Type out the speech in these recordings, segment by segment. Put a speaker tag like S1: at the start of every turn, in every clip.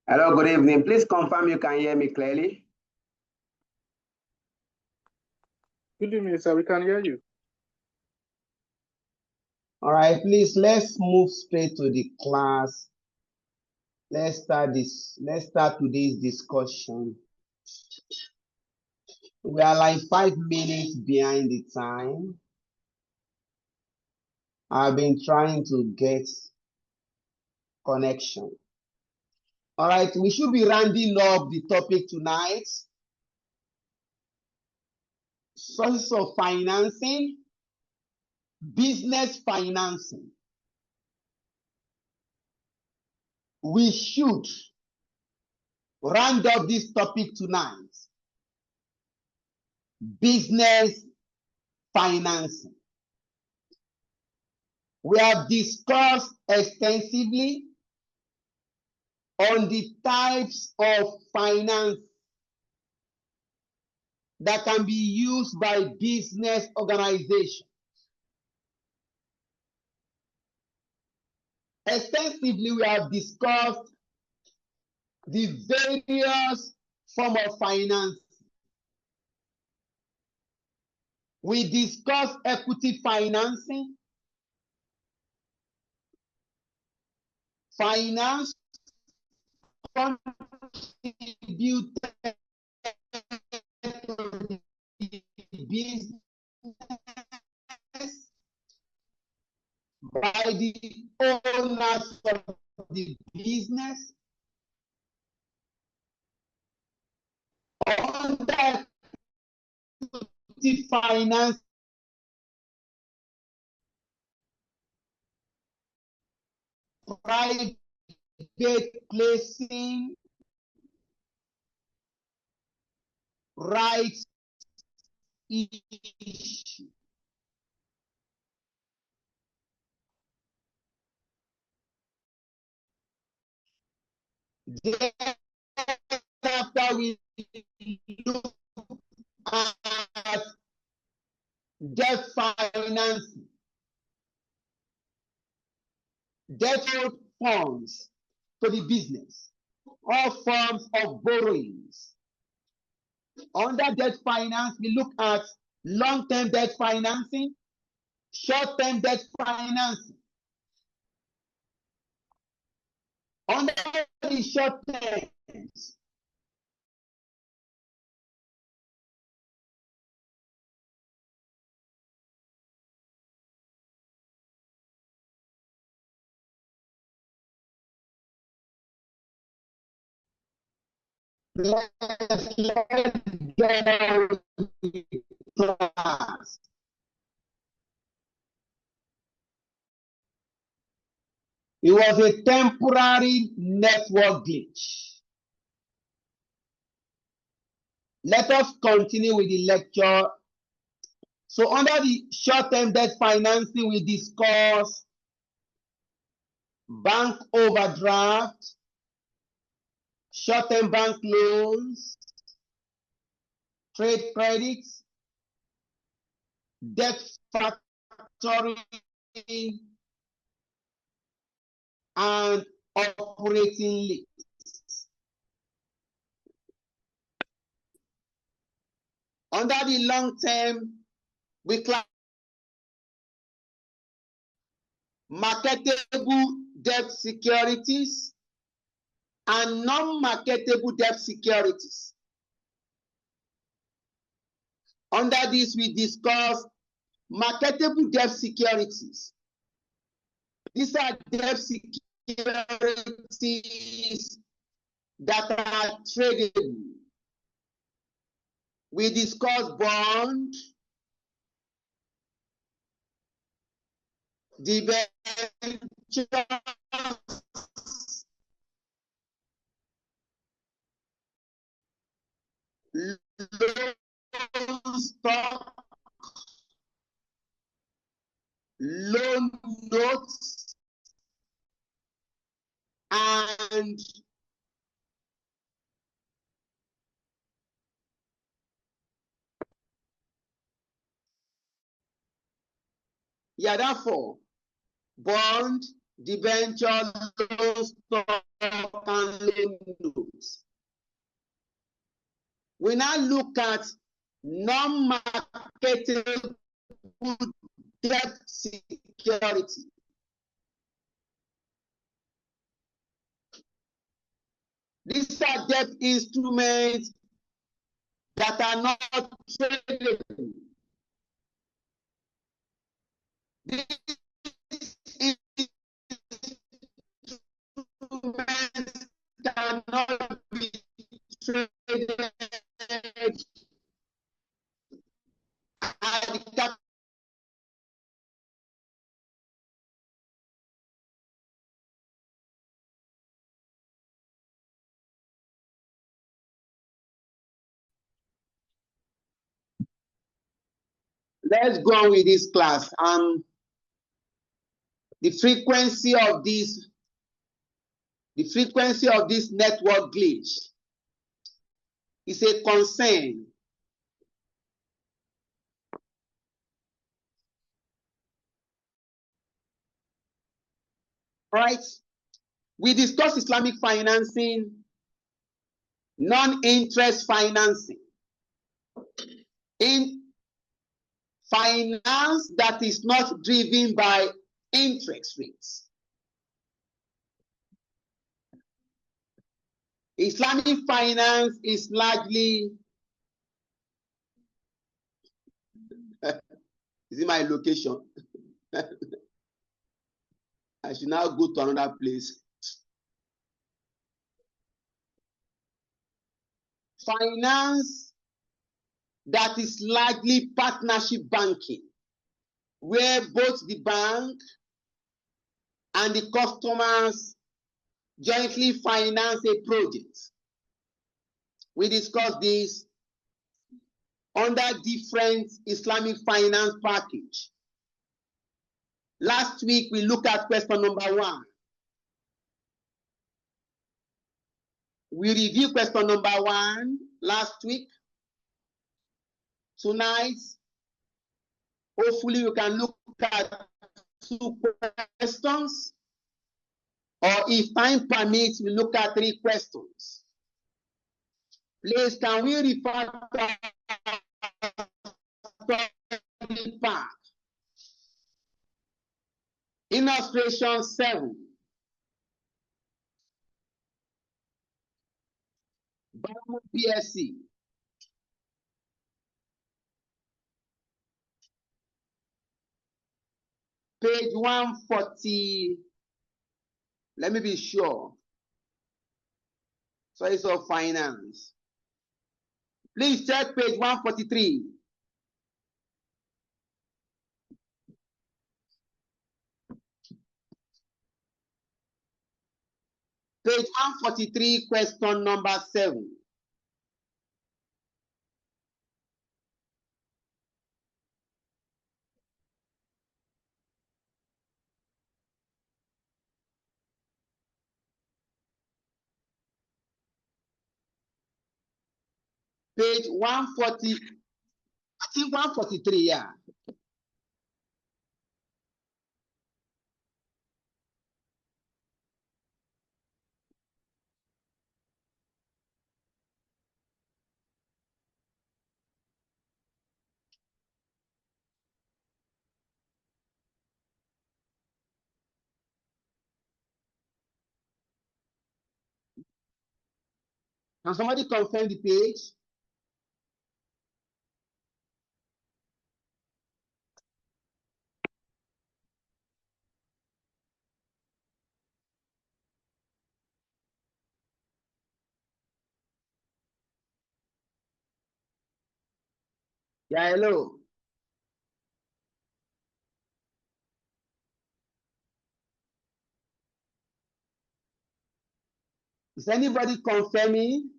S1: Hello, good evening. Please confirm you can hear me clearly.
S2: Good evening, sir. We can hear you.
S1: All right, please, let's move straight to the class. Let's start today's discussion. We are like 5 minutes behind the time. I've been trying to get connection. All right, we should be rounding up the topic tonight. Sources of financing, business financing. We should round up this topic tonight. Business financing. We have discussed extensively on the types of finance that can be used by business organizations. Extensively, we have discussed the various forms of finance. We discussed equity financing, finance contributed to the business by the owners of the business under equity finance private placing rights issue. Then after we look at debt financing, debt funds to the business, all forms of borrowings. Under debt finance, we look at long-term debt financing, short-term debt financing. Under the short terms, let's get class. It was a temporary network glitch. Let us continue with the lecture. So under the short-term debt financing, we discuss bank overdraft, short-term bank loans, trade credits, debt factoring, and operating lease. Under the long term, we class marketable debt securities and non-marketable debt securities. Under this, we discuss marketable debt securities. These are debt securities that are tradable. We discuss bond, debentures, loan stock, loan notes, and therefore, bond, debenture, loan stock, handling notes. We now look at non-marketable debt security. These are debt instruments that are not tradable. These instruments cannot be traded at the capital. Let's go on with this class. The frequency of this network glitch is a concern. Right? We discussed Islamic financing, non-interest financing. In finance that is not driven by interest rates. Islamic finance is largely, is in my location. I should now go to another place. Finance that is largely partnership banking, where both the bank and the customers jointly finance a project. We discussed this under different Islamic finance package. Last week, we looked at question number 1. We reviewed question number 1 last week. Tonight, hopefully you can look at 2 questions, or if time permits, we look at 3 questions. Please, can we refer to the part? Illustration 7. Bible PSC. Page 140. Let me be sure. Choice of finance. Please check page 143. Page 143, question number 7. Page 140, I think 143, yeah. Can somebody confirm the page? Yeah, hello. Is anybody confirming?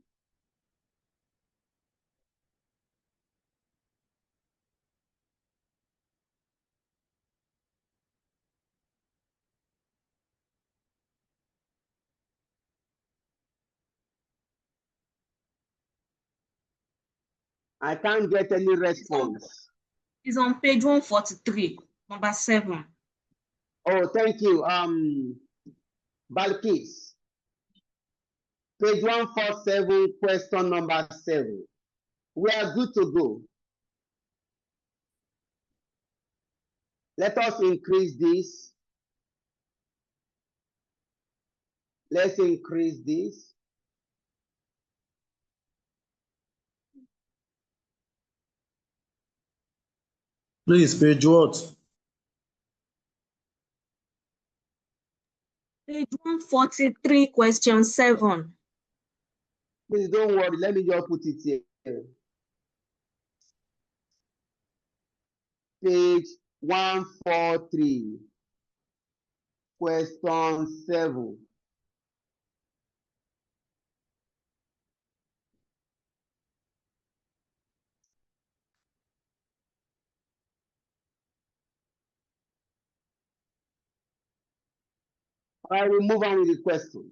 S1: I can't get any response.
S3: It's on page 143, number 7.
S1: Oh, thank you. Balkis. Page 147, question number 7. We are good to go. Let us increase this. Let's increase this.
S4: Please, page what?
S3: Page 143, question 7.
S1: Please don't worry. Let me just put it here. Page 143, question 7. I will move on with the question.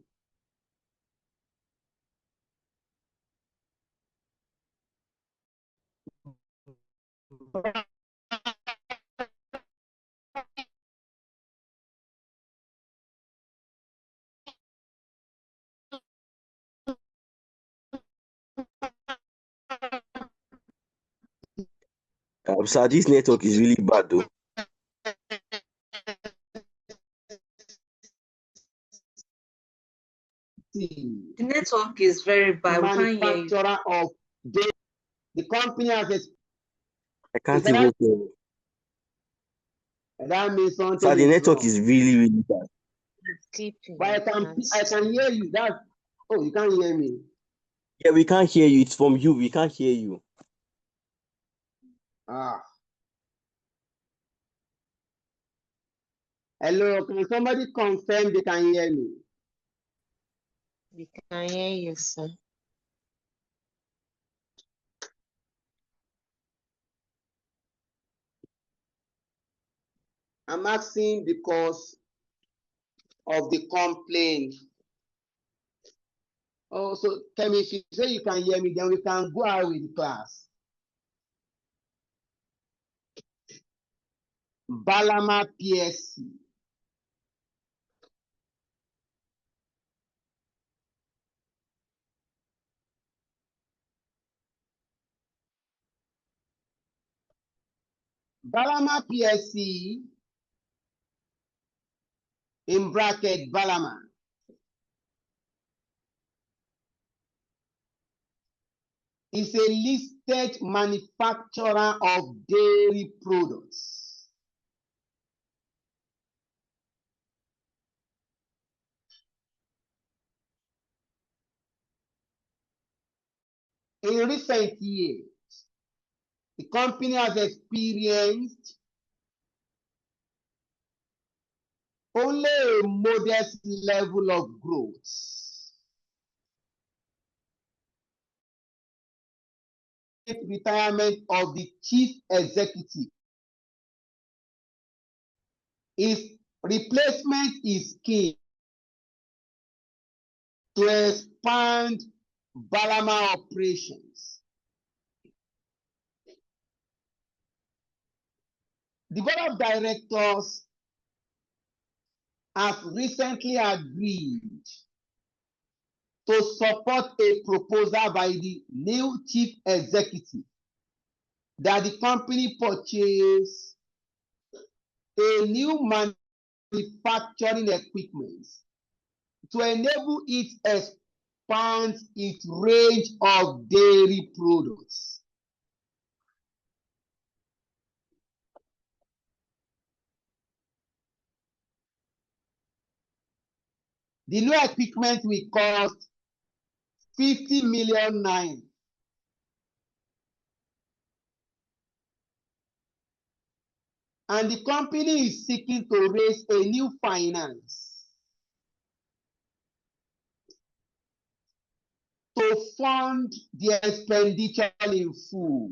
S5: Sir, this network is really bad though.
S3: The network is very bad. We can't hear you.
S1: Manufacturer of the company has a,
S5: I can't even hear you.
S1: that means something.
S5: Sir, the
S1: is
S5: network
S1: wrong.
S5: is really, really bad.
S1: But I can hear you. That oh, you can't hear me.
S5: Yeah, we can't hear you. It's from you. We can't hear you.
S1: Ah. Hello, can somebody confirm they can hear me?
S6: We can hear you, sir.
S1: I'm asking because of the complaint. Oh, so Kemi, if you say you can hear me, then we can go out with the class. Balama PSC. Balama PSC, in bracket Balama, is a listed manufacturer of dairy products. In recent years, the company has experienced only a modest level of growth. Retirement of the chief executive. His replacement is key to expand Balama operations. The board of directors has recently agreed to support a proposal by the new chief executive that the company purchase a new manufacturing equipment to enable it expand its range of dairy products. The new equipment will cost 50 million naira. And the company is seeking to raise a new finance to fund the expenditure in full.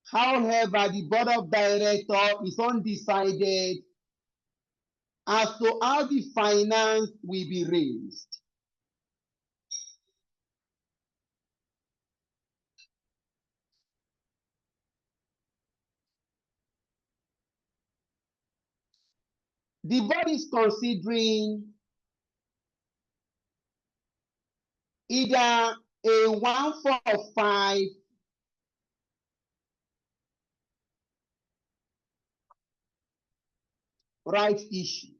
S1: However, the board of directors is undecided as to how the finance will be raised. The board is considering either a 145 rights issue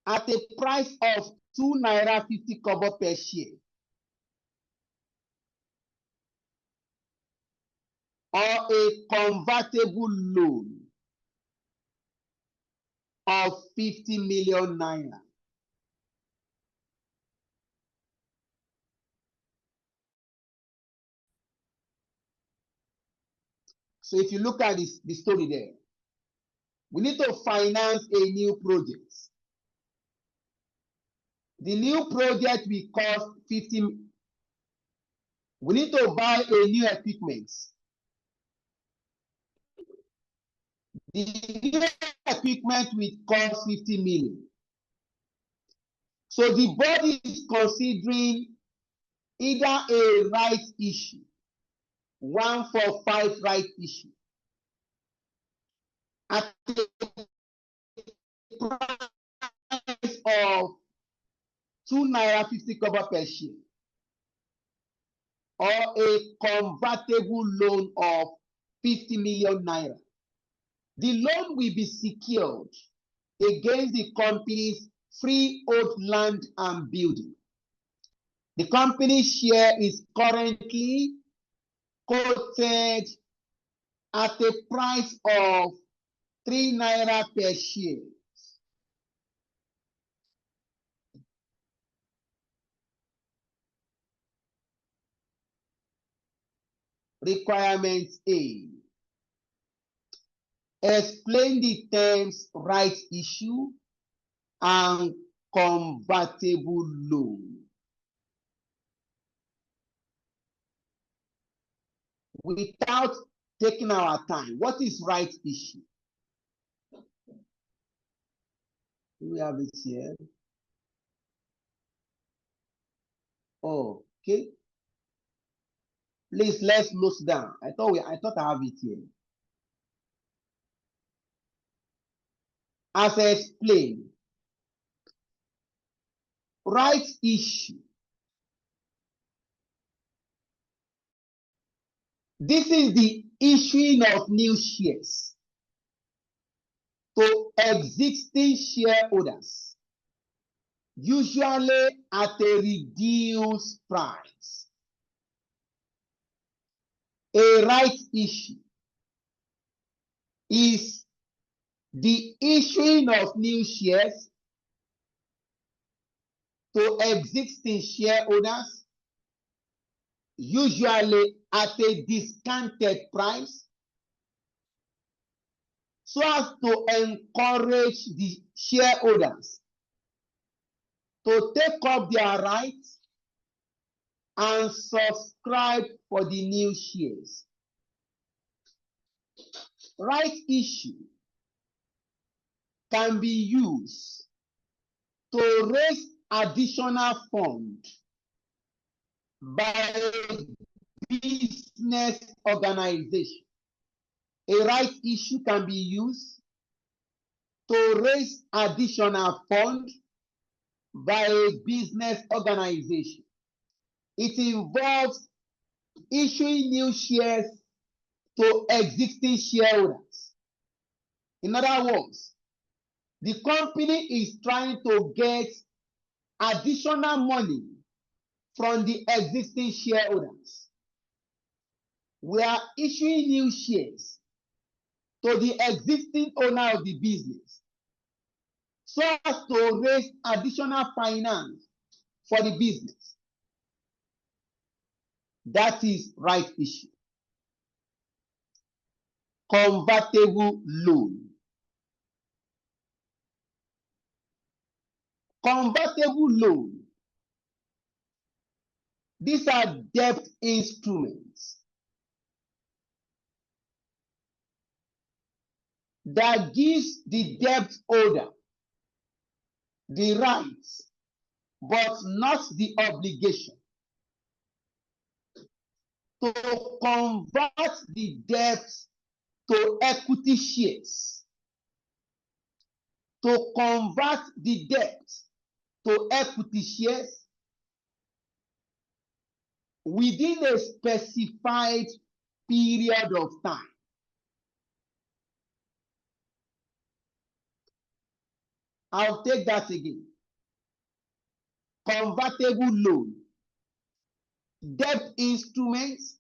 S1: at a price of 2 naira 50 kobo per share, or a convertible loan of 50 million naira. So if you look at the story there, we need to finance a new project. The new project will cost 50. We need to buy a new equipment. The new equipment will cost 50 million. So the board is considering either a rights issue, 145 rights issue, at a price of 2 naira 50 kobo per share, or a convertible loan of 50 million naira. The loan will be secured against the company's freehold land and building. The company's share is currently quoted at a price of 3 naira per share. Requirement A. Explain the terms rights issue and convertible loan. Without taking our time, what is rights issue? We have it here. Okay. Please, let's note down. I thought I have it here. As I explained, rights issue. This is the issuing of new shares to existing shareholders, usually at a reduced price. A rights issue is the issuing of new shares to existing shareholders, usually at a discounted price, so as to encourage the shareholders to take up their rights and subscribe for the new shares. Rights issue can be used to raise additional funds by a business organization. A rights issue can be used to raise additional funds by a business organization. It involves issuing new shares to existing shareholders. In other words, the company is trying to get additional money from the existing shareholders. We are issuing new shares to the existing owner of the business so as to raise additional finance for the business. That is right issue. Convertible loan. Convertible loan. These are debt instruments that gives the debt holder the rights but not the obligation to convert the debt to equity shares. To convert the debt to equity shares within a specified period of time. I'll take that again. Convertible loan, debt instruments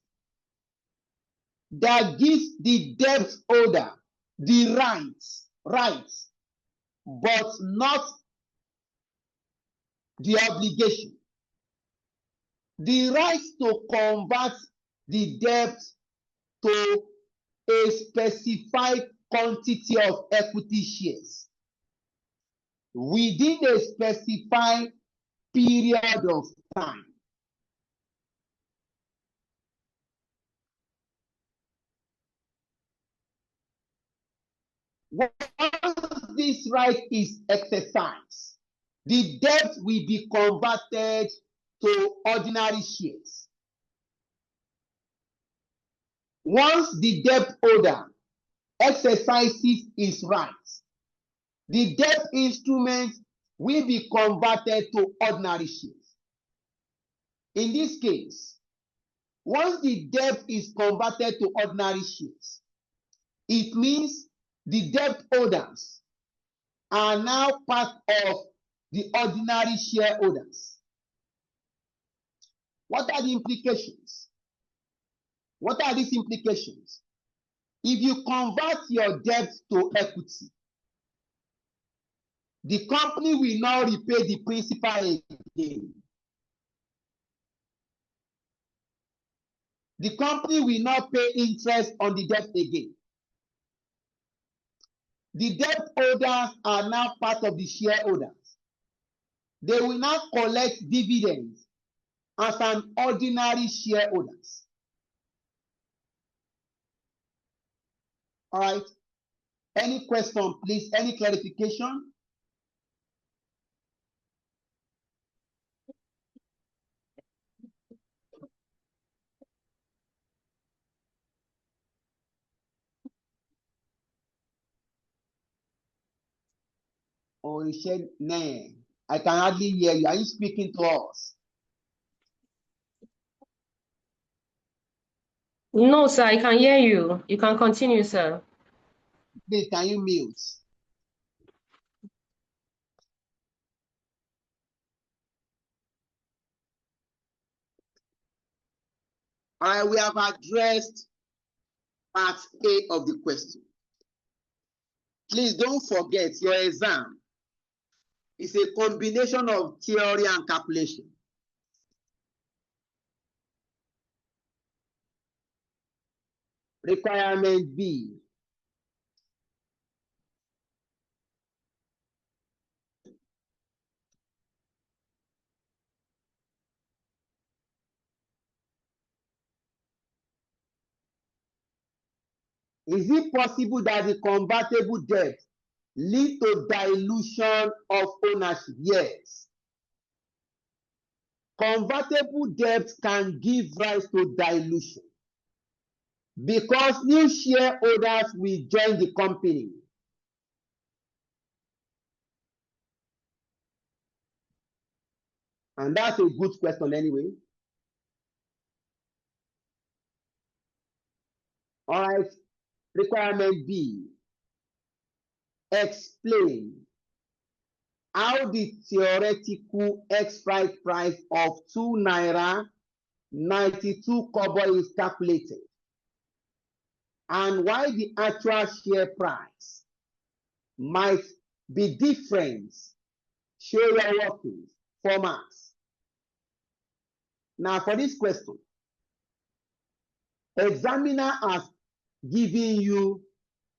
S1: that gives the debt holder the rights, but not the obligation. The right to convert the debt to a specified quantity of equity shares within a specified period of time. Once this right is exercised, the debt will be converted to ordinary shares. Once the debt holder exercises his rights, the debt instrument will be converted to ordinary shares. In this case, once the debt is converted to ordinary shares, it means the debt holders are now part of the ordinary shareholders. What are the implications? What are these implications? If you convert your debt to equity, the company will now repay the principal again. The company will not pay interest on the debt again. The debt holders are now part of the shareholders. They will now collect dividends as an ordinary shareholders. All right. Any question, please? Any clarification? Or he said, "Nah, I can hardly hear you. Are you speaking to us?"
S7: No, sir, I can hear you. You can continue, sir.
S1: Please, can you mute? All right, we have addressed part A of the question. Please don't forget your exam is a combination of theory and calculation. Requirement B. Is it possible that the convertible debt lead to dilution of ownership? Yes. Convertible debt can give rise to dilution because new shareholders will join the company. And that's a good question anyway. All right. Requirement B. Explain how the theoretical expiry price of 2 naira 92 kobo is calculated and why the actual share price might be different. Show your workings, formats. Now for this question, examiner has given you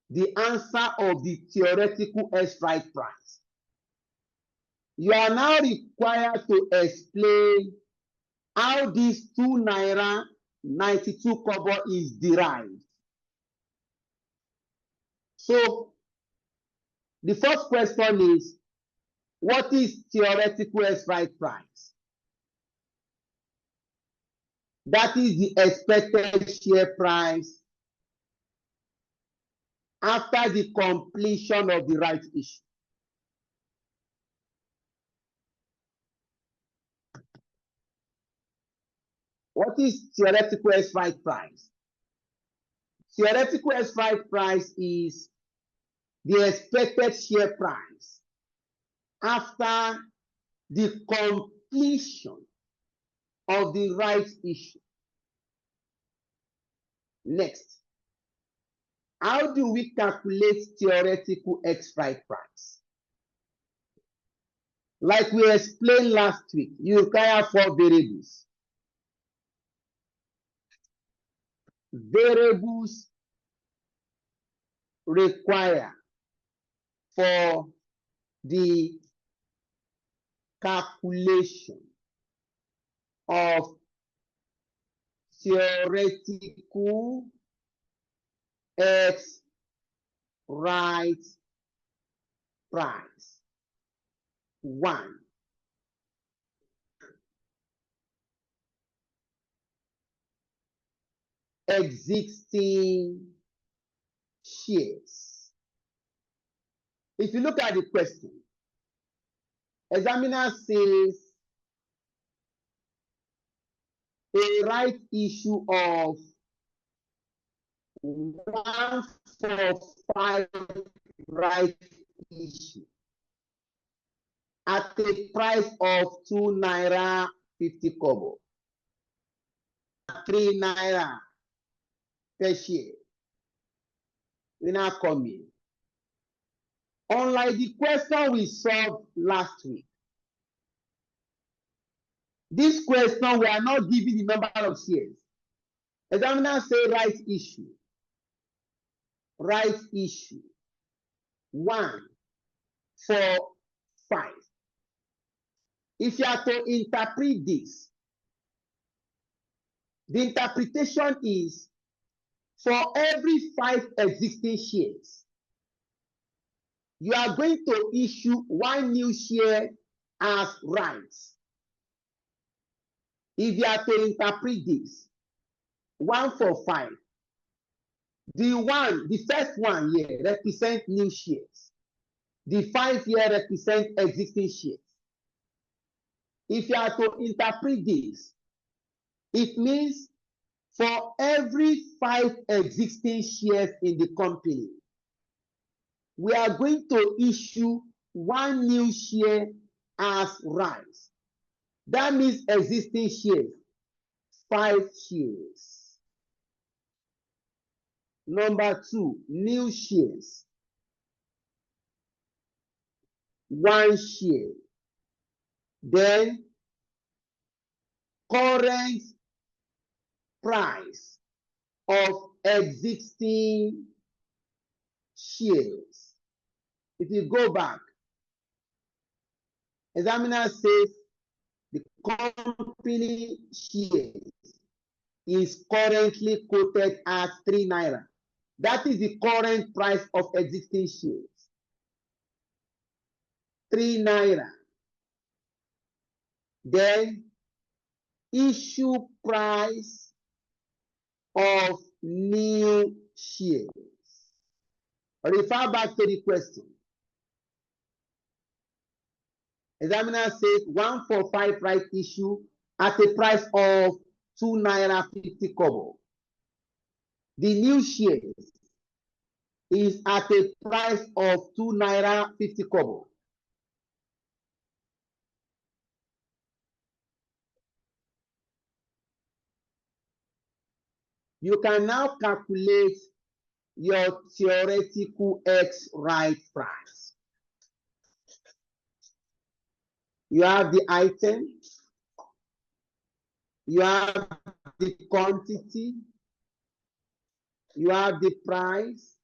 S1: the answer of the theoretical expiry price. You are now required to explain how this 2 naira 92 kobo is derived. So the first question is, what is theoretical expiry price? That is the expected share price after the completion of the rights issue. What is theoretical expired price? Theoretical expired price is the expected share price after the completion of the rights issue. Next, how do we calculate theoretical expired price? Like we explained last week, you require 4 variables. Variables require for the calculation of theoretical expired price. 1, existing shares. If you look at the question, examiner says a right issue of 1 for 5 right issue at a price of 2 naira 50 kobo, 3 naira per share. We now come in. Unlike the question we solved last week, this question we are not giving the number of shares. Examiner say right issue. Right issue 1 for 5. If you are to interpret this, the interpretation is for every 5 existing shares, you are going to issue 1 new share as rights. If you are to interpret this, 1 for 5, the first one here represents new shares. The 5 here represent existing shares. If you are to interpret this, it means for every 5 existing shares in the company, we are going to issue 1 new share as rights. That means existing shares, 5 shares. Number 2, new shares, 1 share. Then current price of existing shares. If you go back, examiner says the company shares is currently quoted at 3 naira. That is the current price of existing shares. 3 naira. Then issue price of new shares. Refer back to the question. Examiner says 1 for 5 right issue at a price of 2 naira 50 kobo. The new shares is at a price of 2 naira 50 kobo. You can now calculate your theoretical X right price. You have the item, you have the quantity, you have the price,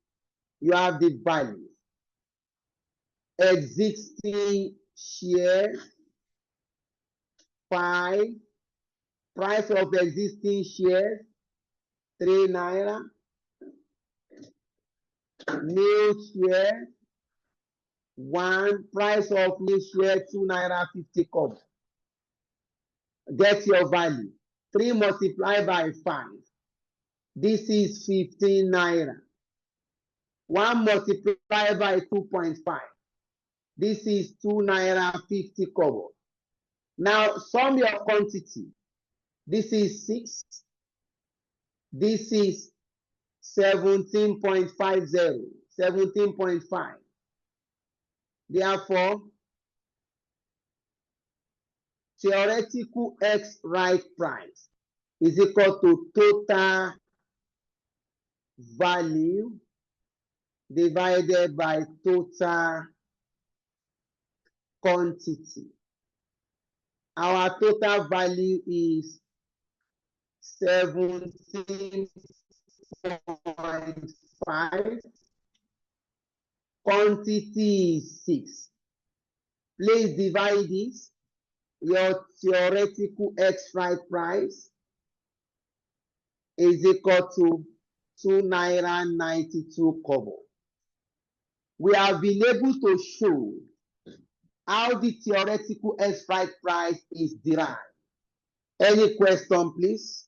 S1: you have the value. Existing share, 5, price of existing shares, 3 naira, new share, 1, price of new share, 2 naira 50 kobo. Get your value. 3 multiplied by 5. This is 15 naira. 1 multiplied by 2.5. This is 2 naira 50 kobo. Now sum your quantity. This is 6. This is 17.50, 17.5. Therefore, theoretical X right price is equal to total value divided by total quantity. Our total value is 17.5. Quantity is 6. Please divide this. Your theoretical X right price is equal to 2.92 naira. We have been able to show how the theoretical X right price is derived. Any question, please?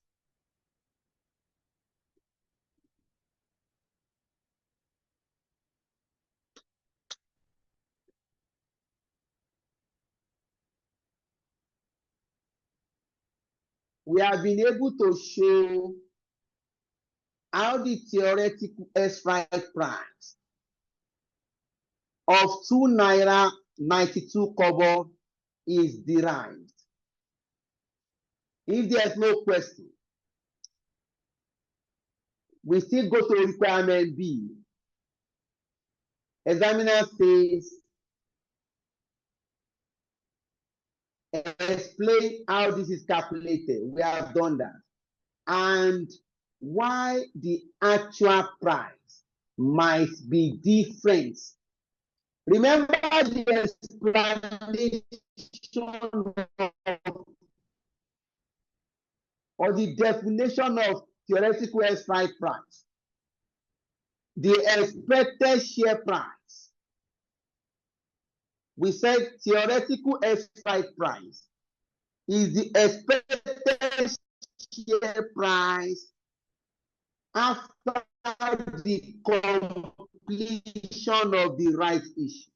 S1: We have been able to show how the theoretical X right price of 2.92 naira is derived. If there's no question, we still go to requirement B. Examiner says, explain how this is calculated. We have done that. And why the actual price might be different. Remember the explanation or the definition of theoretical X right price. The expected share price. We said theoretical X right price is the expected share price after the completion of the rights issue.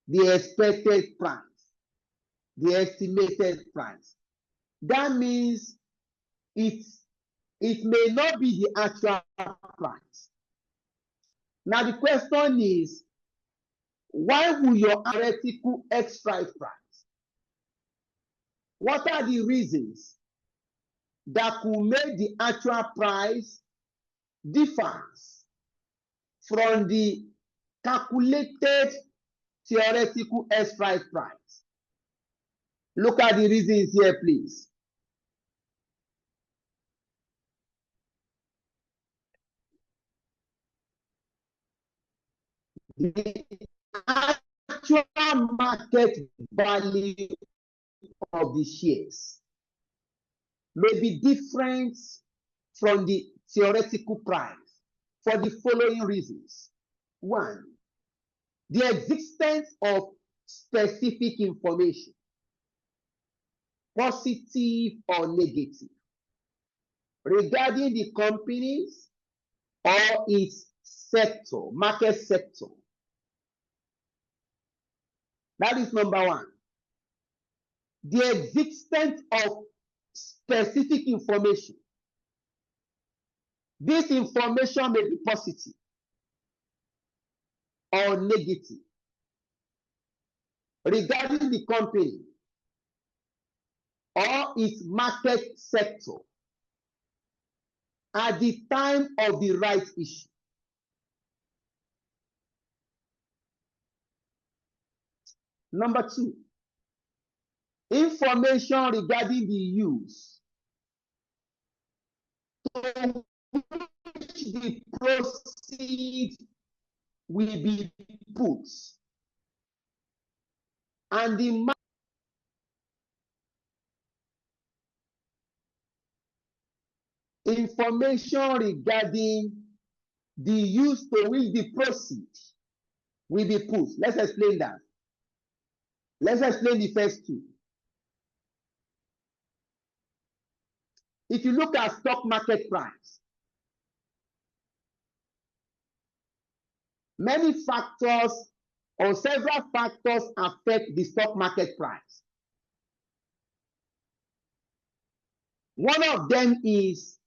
S1: The expected price, the estimated price. That means it may not be the actual price. Now the question is, why will your theoretical X right price? What are the reasons that could make the actual price differs from the calculated theoretical X right price? Look at the reasons here, please. The actual market value of the shares may be different from the theoretical price for the following reasons. One, the existence of specific information, positive or negative, regarding the companies or its sector, market sector. That is number one. The existence of specific information. This information may be positive or negative regarding the company or its market sector at the time of the rights issue. Number two, information regarding the use to which the proceeds will be put and the information regarding the use to which the proceeds will be put. Let's explain that. Let's explain the first two. If you look at stock market price, many factors or several factors affect the stock market price. One of them is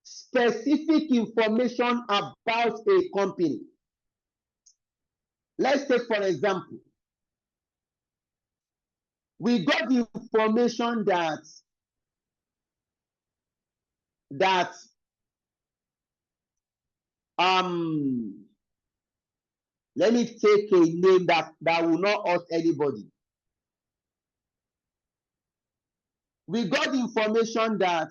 S1: specific information about a company. Let's take, for example, we got the information that let me take a name that will not hurt anybody. We got the information that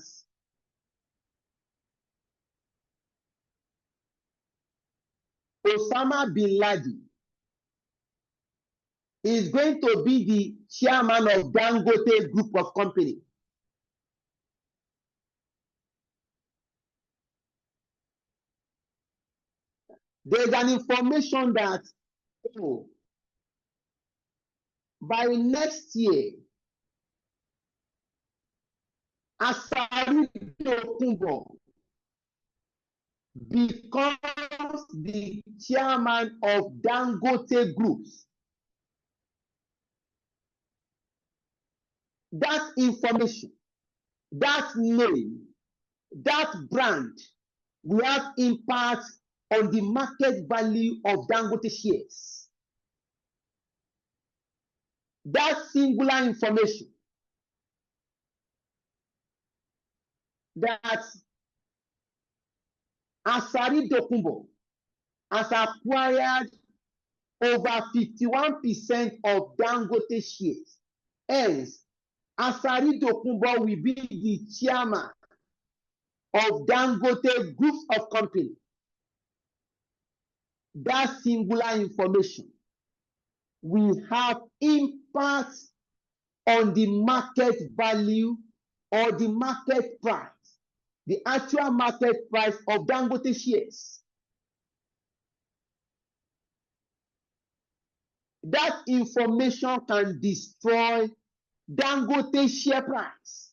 S1: Osama bin Laden is going to be the chairman of Dangote Group of Company. There's an information that by next year, Asari Dokubo becomes the chairman of Dangote Groups. That information, that name, that brand will have impact on the market value of Dangote shares. That singular information that Asari Dokubo has acquired over 51% of Dangote shares. Hence, Asari Dokubo will be the chairman of Dangote Groups of Company. That singular information will have impact on the market value or the market price, the actual market price of Dangote shares. That information can destroy Dangote share price.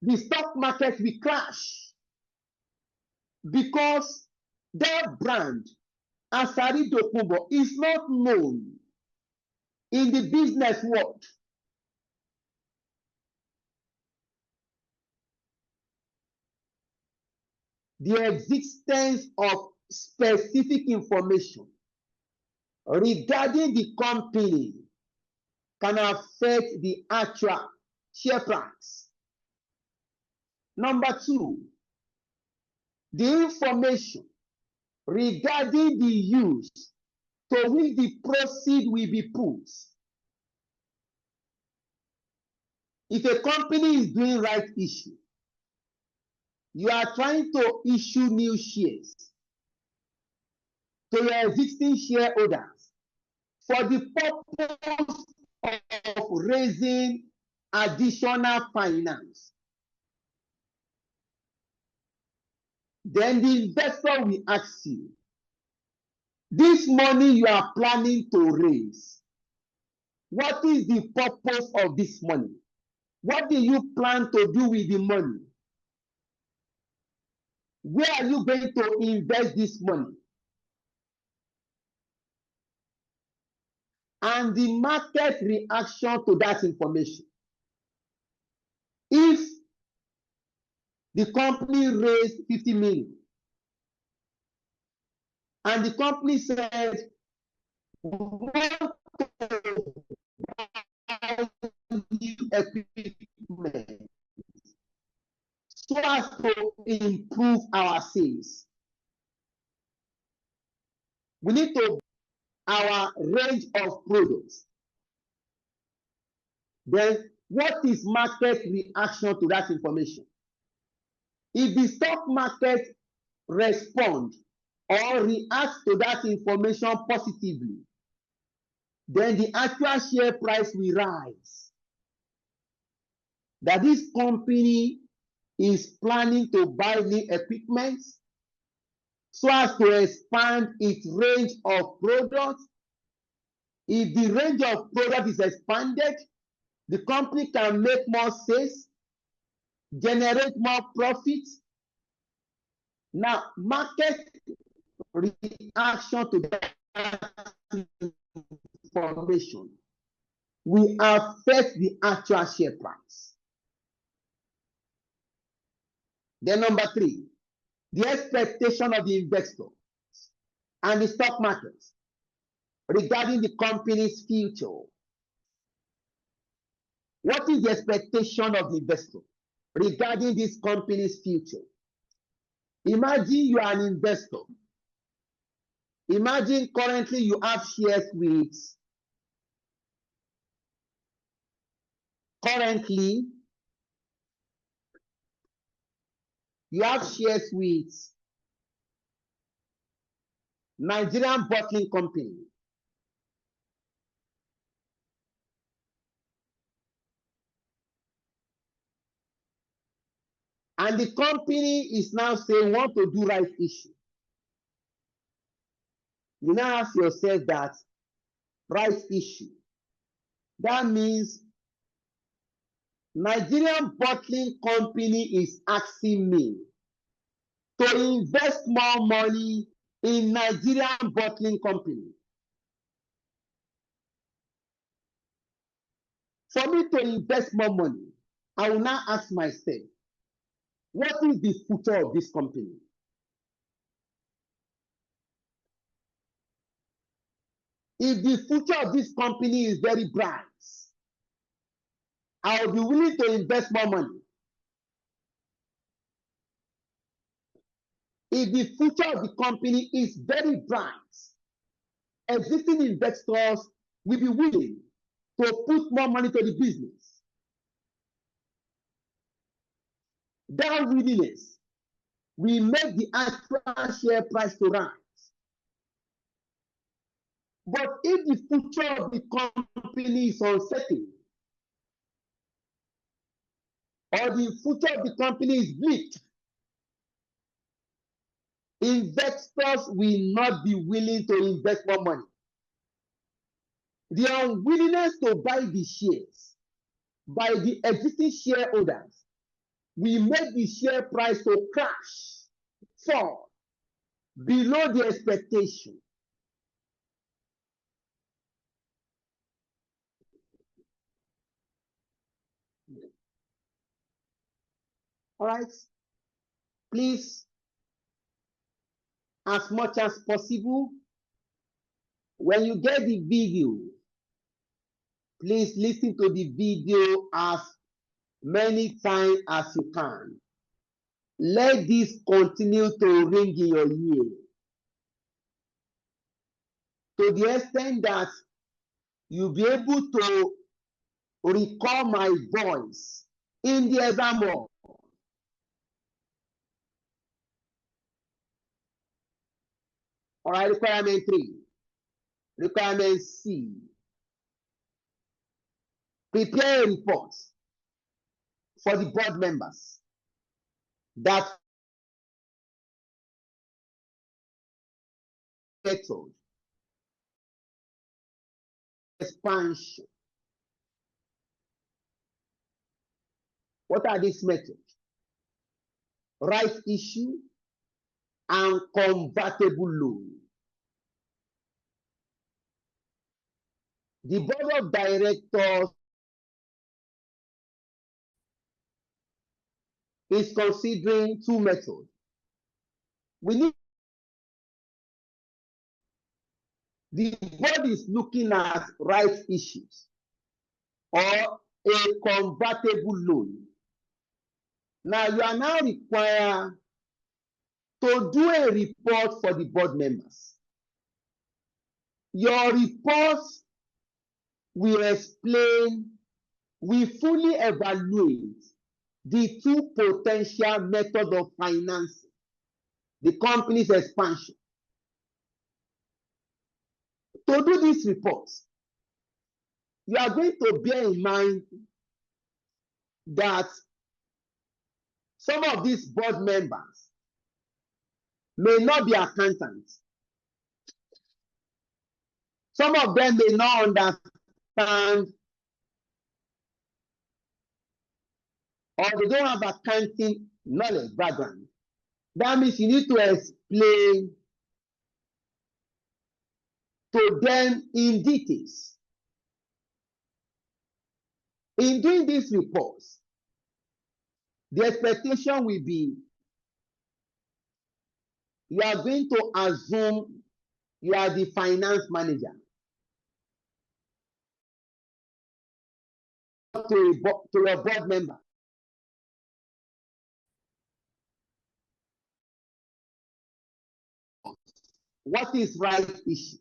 S1: The stock market will crash because that brand, Asari Dokubo, is not known in the business world. The existence of specific information regarding the company can affect the actual share price. Number two, the information regarding the use to which the proceed will be put. If a company is doing right issue, you are trying to issue new shares to your existing shareholders for the purpose of raising additional finance. Then the investor will ask you, this money you are planning to raise, what is the purpose of this money? What do you plan to do with the money? Where are you going to invest this money? And the market reaction to that information. If the company raised 50 million and the company said, we want to buy new equipment so as to improve our sales, we need to our range of products. Then what is market reaction to that information? If the stock market responds or reacts to that information positively, then the actual share price will rise. That this company is planning to buy new equipment so as to expand its range of products. If the range of products is expanded, the company can make more sales, generate more profits. Now, market reaction to that information will affect the actual share price. Then number 3, the expectation of the investor and the stock market regarding the company's future. What is the expectation of the investor regarding this company's future? Imagine you are an investor. Imagine currently you have shares with, Nigerian Bottling Company. And the company is now saying, want to do rights issue. You now ask yourself that rights issue. That means Nigerian Bottling Company is asking me to invest more money in Nigerian Bottling Company. For me to invest more money, I will now ask myself, what is the future of this company? If the future of this company is very bright, I will be willing to invest more money. If the future of the company is very bright, existing investors will be willing to put more money to the business. That willingness will make the actual share price to rise. But if the future of the company is uncertain, or the future of the company is bleak, investors will not be willing to invest more money. The unwillingness to buy the shares by the existing shareholders will make the share price to crash, fall below the expectation. All right, please, as much as possible, when you get the video, please listen to the video as many times as you can. Let this continue to ring in your ear, to the extent that you'll be able to recall my voice in the exam hall. All right, requirement 3. Requirement C. Prepare a report for the board members that method expansion. What are these methods? Rights issue and convertible loan. The board of directors is considering 2 methods. We need, the board is looking at rights issues or a convertible loan. Now you are now required to do a report for the board members. Your report will explain, will fully evaluate the 2 potential methods of financing the company's expansion. To do this report, you are going to bear in mind that some of these board members may not be accountants. Some of them may not understand, or they don't have accounting knowledge background. That means you need to explain to them in details. In doing these reports, the expectation will be you are going to assume you are the finance manager to your board member. What is right issue?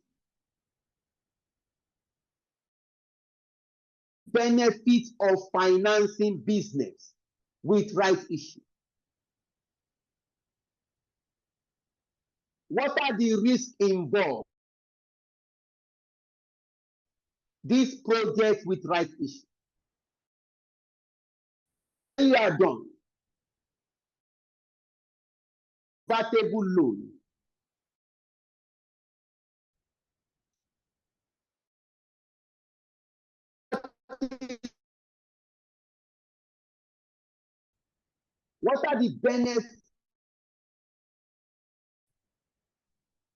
S1: Benefits of financing business with right issue. What are the risks involved? This project with right issue. When you are done, convertible loan. What are the benefits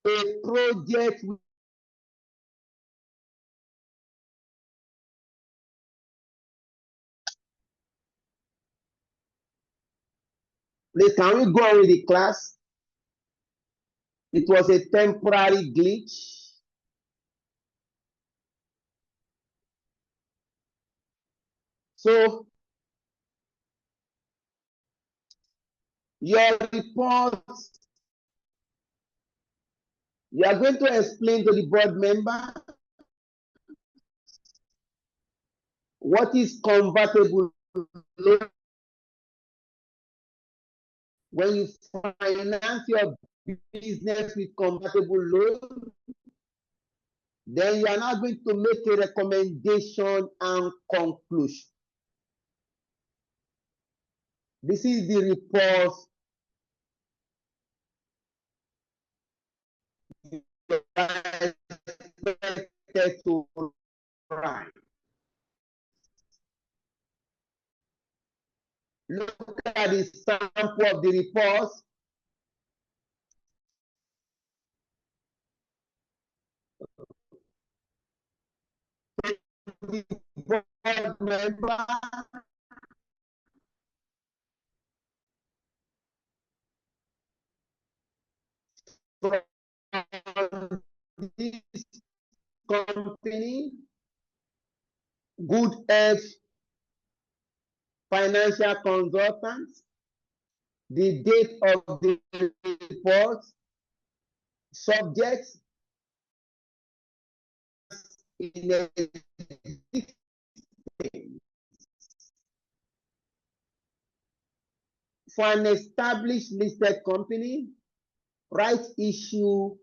S1: a project with please, can we go on with the class? It was a temporary glitch. So, your report, you are going to explain to the board member what is convertible loan. When you finance your business with convertible loan, then you are now going to make a recommendation and conclusion. This is the report you are expected to write. Look at the sample of the report. The board member from this company, Good Edge Financial Consultants, the date of the report, subjects in existence. For an established listed company, rights issue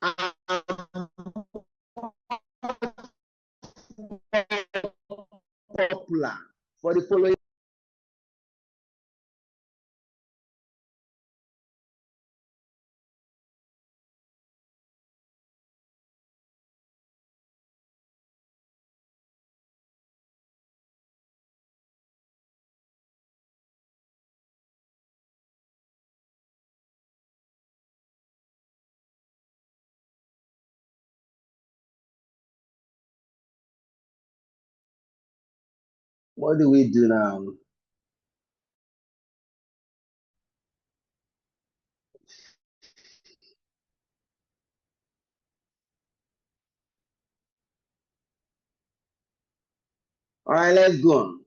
S1: are popular for the following. What do we do now? All right, let's go on.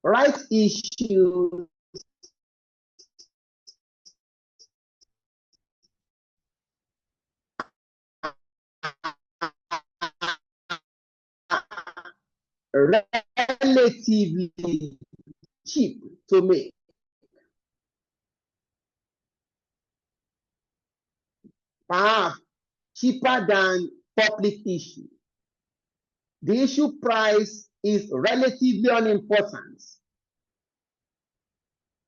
S1: Rights issue relatively cheap to make. Perhaps cheaper than public issue. The issue price is relatively unimportant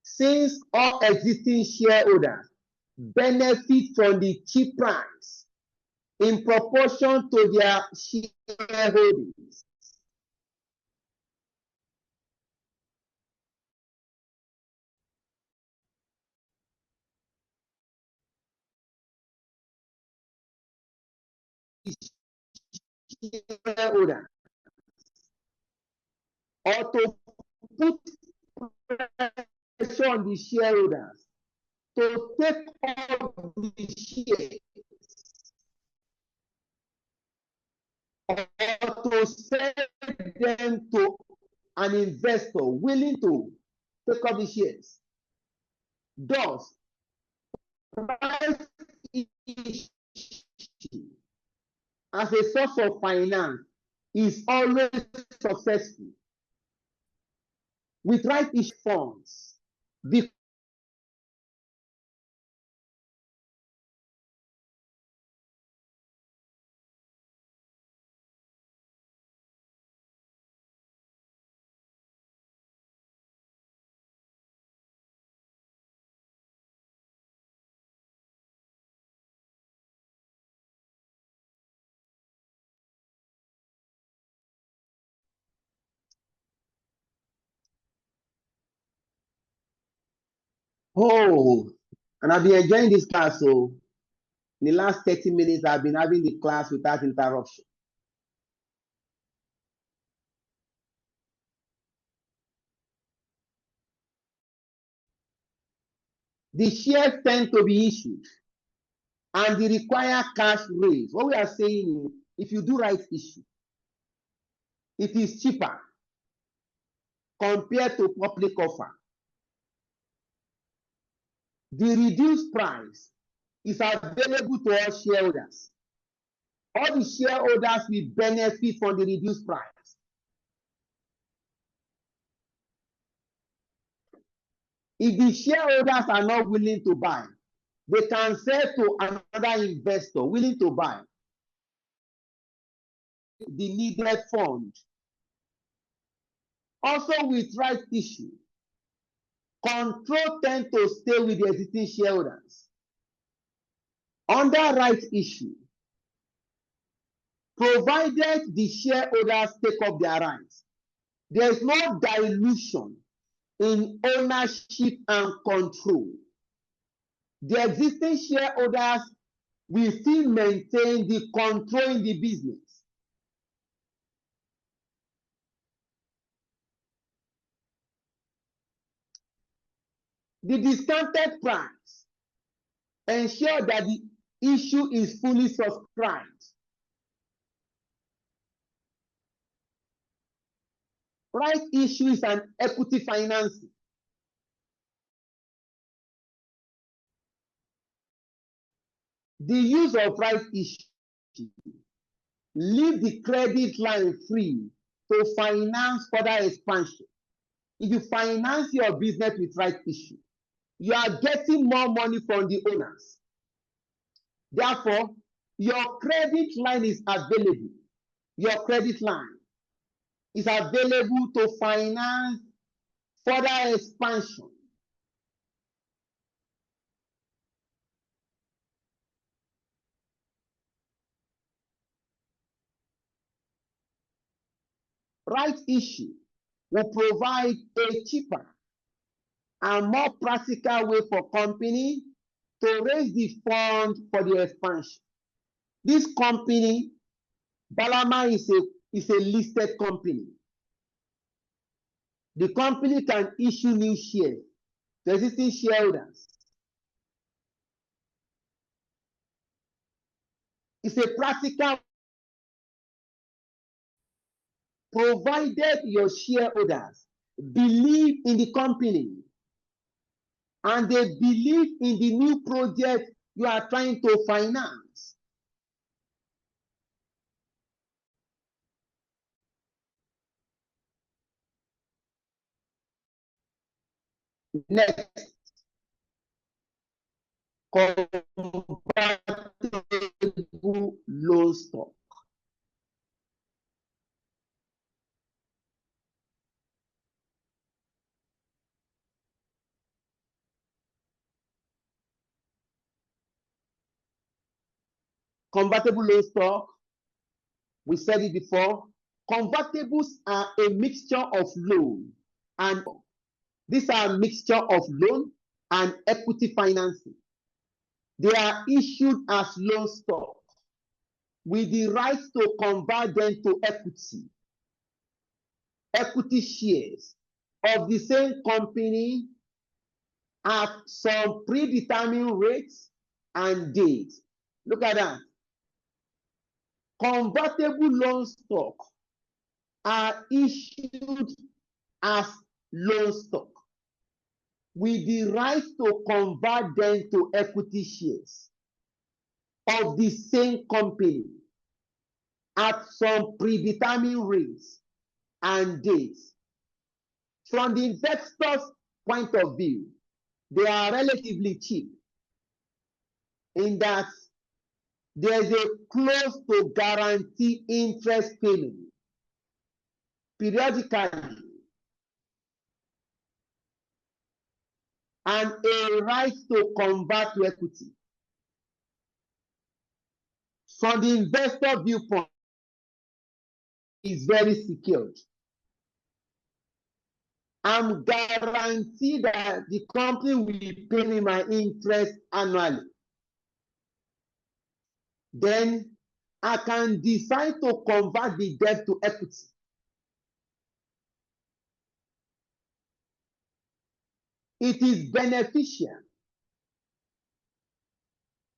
S1: since all existing shareholders benefit from the cheap price in proportion to their shareholdings. shareholder or to put pressure on the shareholders to take all the shares or to sell them to an investor willing to take up the shares. Thus, price issue as a source of finance is always successful with right issue funds. Oh, and I've been enjoying this class. So in the last 30 minutes, I've been having the class without interruption. The shares tend to be issued and they require cash raise. What we are saying is, if you do right issue, it is cheaper compared to public offer. The reduced price is available to all shareholders. All the shareholders will benefit from the reduced price. If the shareholders are not willing to buy, they can sell to another investor willing to buy the needed fund. Also, with right issue, control tends to stay with the existing shareholders. Under right issue, provided the shareholders take up their rights, there is no dilution in ownership and control. The existing shareholders will still maintain the control in the business. The discounted price ensures that the issue is fully subscribed. Right issue is an equity financing. The use of right issue leave the credit line free to finance further expansion. If you finance your business with right issue, you are getting more money from the owners. Therefore, your credit line is available. Your credit line is available to finance further expansion. Right issue will provide a cheaper and more practical way for company to raise the fund for the expansion. This company, Balama, is a listed company. The company can issue new shares to existing shareholders. It's a practical, provided your shareholders believe in the company and they believe in the new project you are trying to finance. Next, convertible loan stock. Convertible loan stock, we said it before, convertibles are a mixture of loan and these are a mixture of loan and equity financing. They are issued as loan stock. with the right to convert them to equity shares of the same company at some predetermined rates and dates. Look at that. Convertible loan stock are issued as loan stock with the right to convert them to equity shares of the same company at some predetermined rates and dates. From the investor's point of view, they are relatively cheap in that there's a close to guarantee interest payment periodically and a right to convert to equity. From the investor viewpoint, is very secured. I'm guaranteed that the company will pay me my interest annually. Then I can decide to convert the debt to equity. It is beneficial.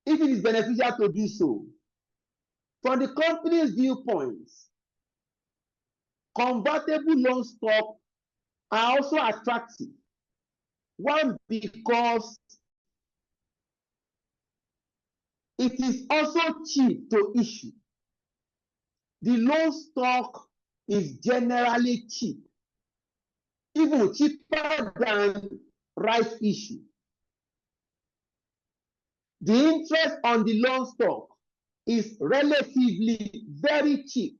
S1: If it is beneficial to do so, from the company's viewpoints, convertible loan stock are also attractive. One, because it is also cheap to issue. The loan stock is generally cheap, even cheaper than rights issue. The interest on the loan stock is relatively very cheap.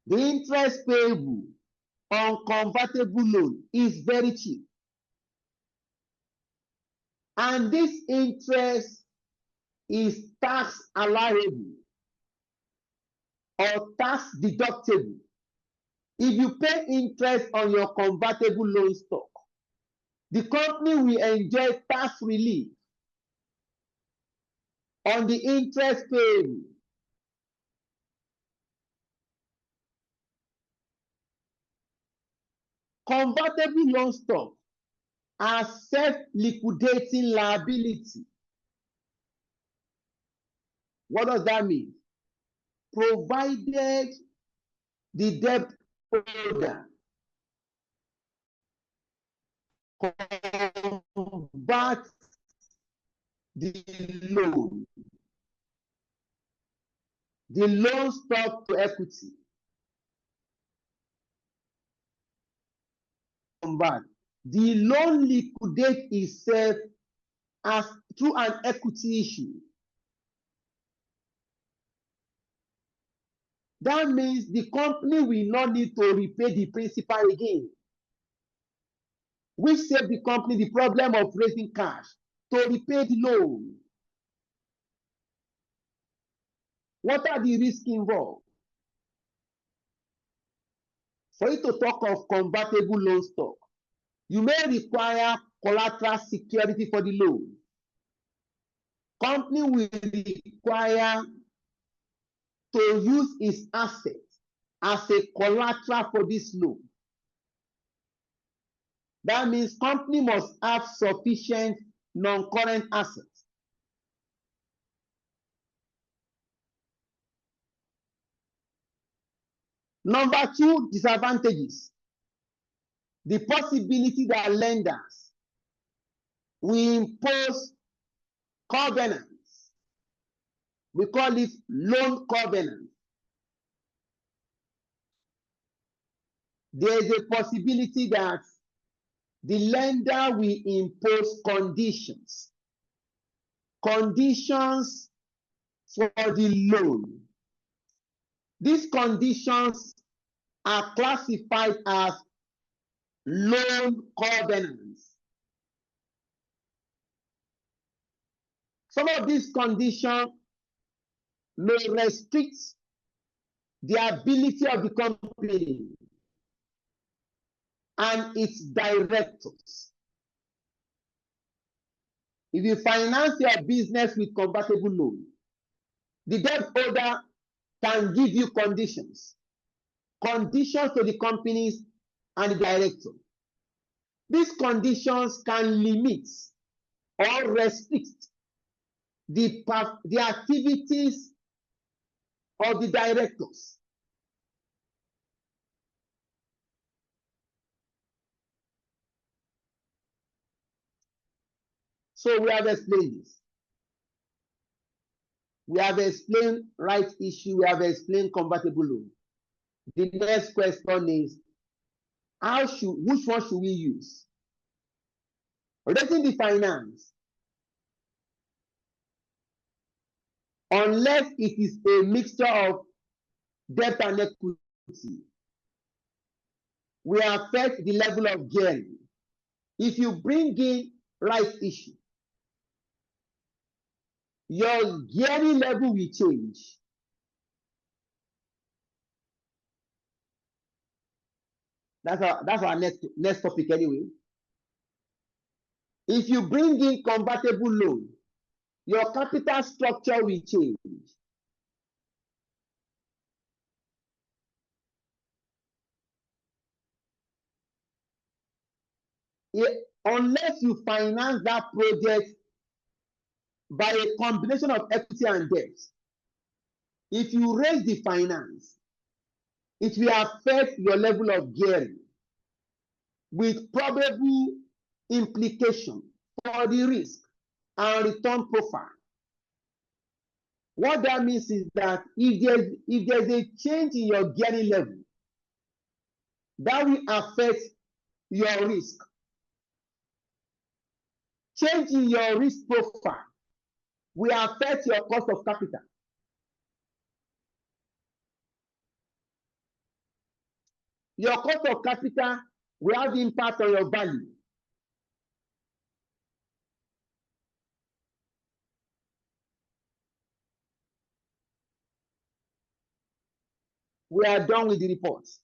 S1: The interest payable on convertible loan is very cheap. And this interest is tax allowable or tax deductible. If you pay interest on your convertible loan stock, the company will enjoy tax relief on the interest payable. Convertible loan stock are self-liquidating liability. What does that mean? Provided the debt holder converts the loan stock to equity. The loan liquidates itself as through an equity issue. That means the company will not need to repay the principal again, which saved the company the problem of raising cash to repay the loan. What are the risks involved? For you to talk of convertible loan stock, you may require collateral security for the loan. Company will require to use its assets as a collateral for this loan. That means company must have sufficient non-current assets. Number two disadvantages: the possibility that lenders will impose covenants. We call it loan covenant. There is a possibility that the lender will impose conditions for the loan. These conditions are classified as loan covenants. Some of these conditions may restrict the ability of the company and its directors. If you finance your business with convertible loan, The debt holder can give you conditions to the companies and the director. These conditions can limit or restrict the activities of the directors. So we have explained this. We have explained right issue. We have explained convertible loan. The next question is, which one should we use? Rating the finance, unless it is a mixture of debt and equity, will affect the level of gearing. If you bring in right issue, your gearing level will change. That's our next topic anyway. If you bring in convertible loan, your capital structure will change. Unless you finance that project by a combination of equity and debt, if you raise the finance, it will affect your level of gearing with probable implication for the risk and return profile. What that means is that if there's a change in your gearing level, that will affect your risk. Change in your risk profile will affect your cost of capital. Your cost of capital will have impact on your value. We are done with the reports.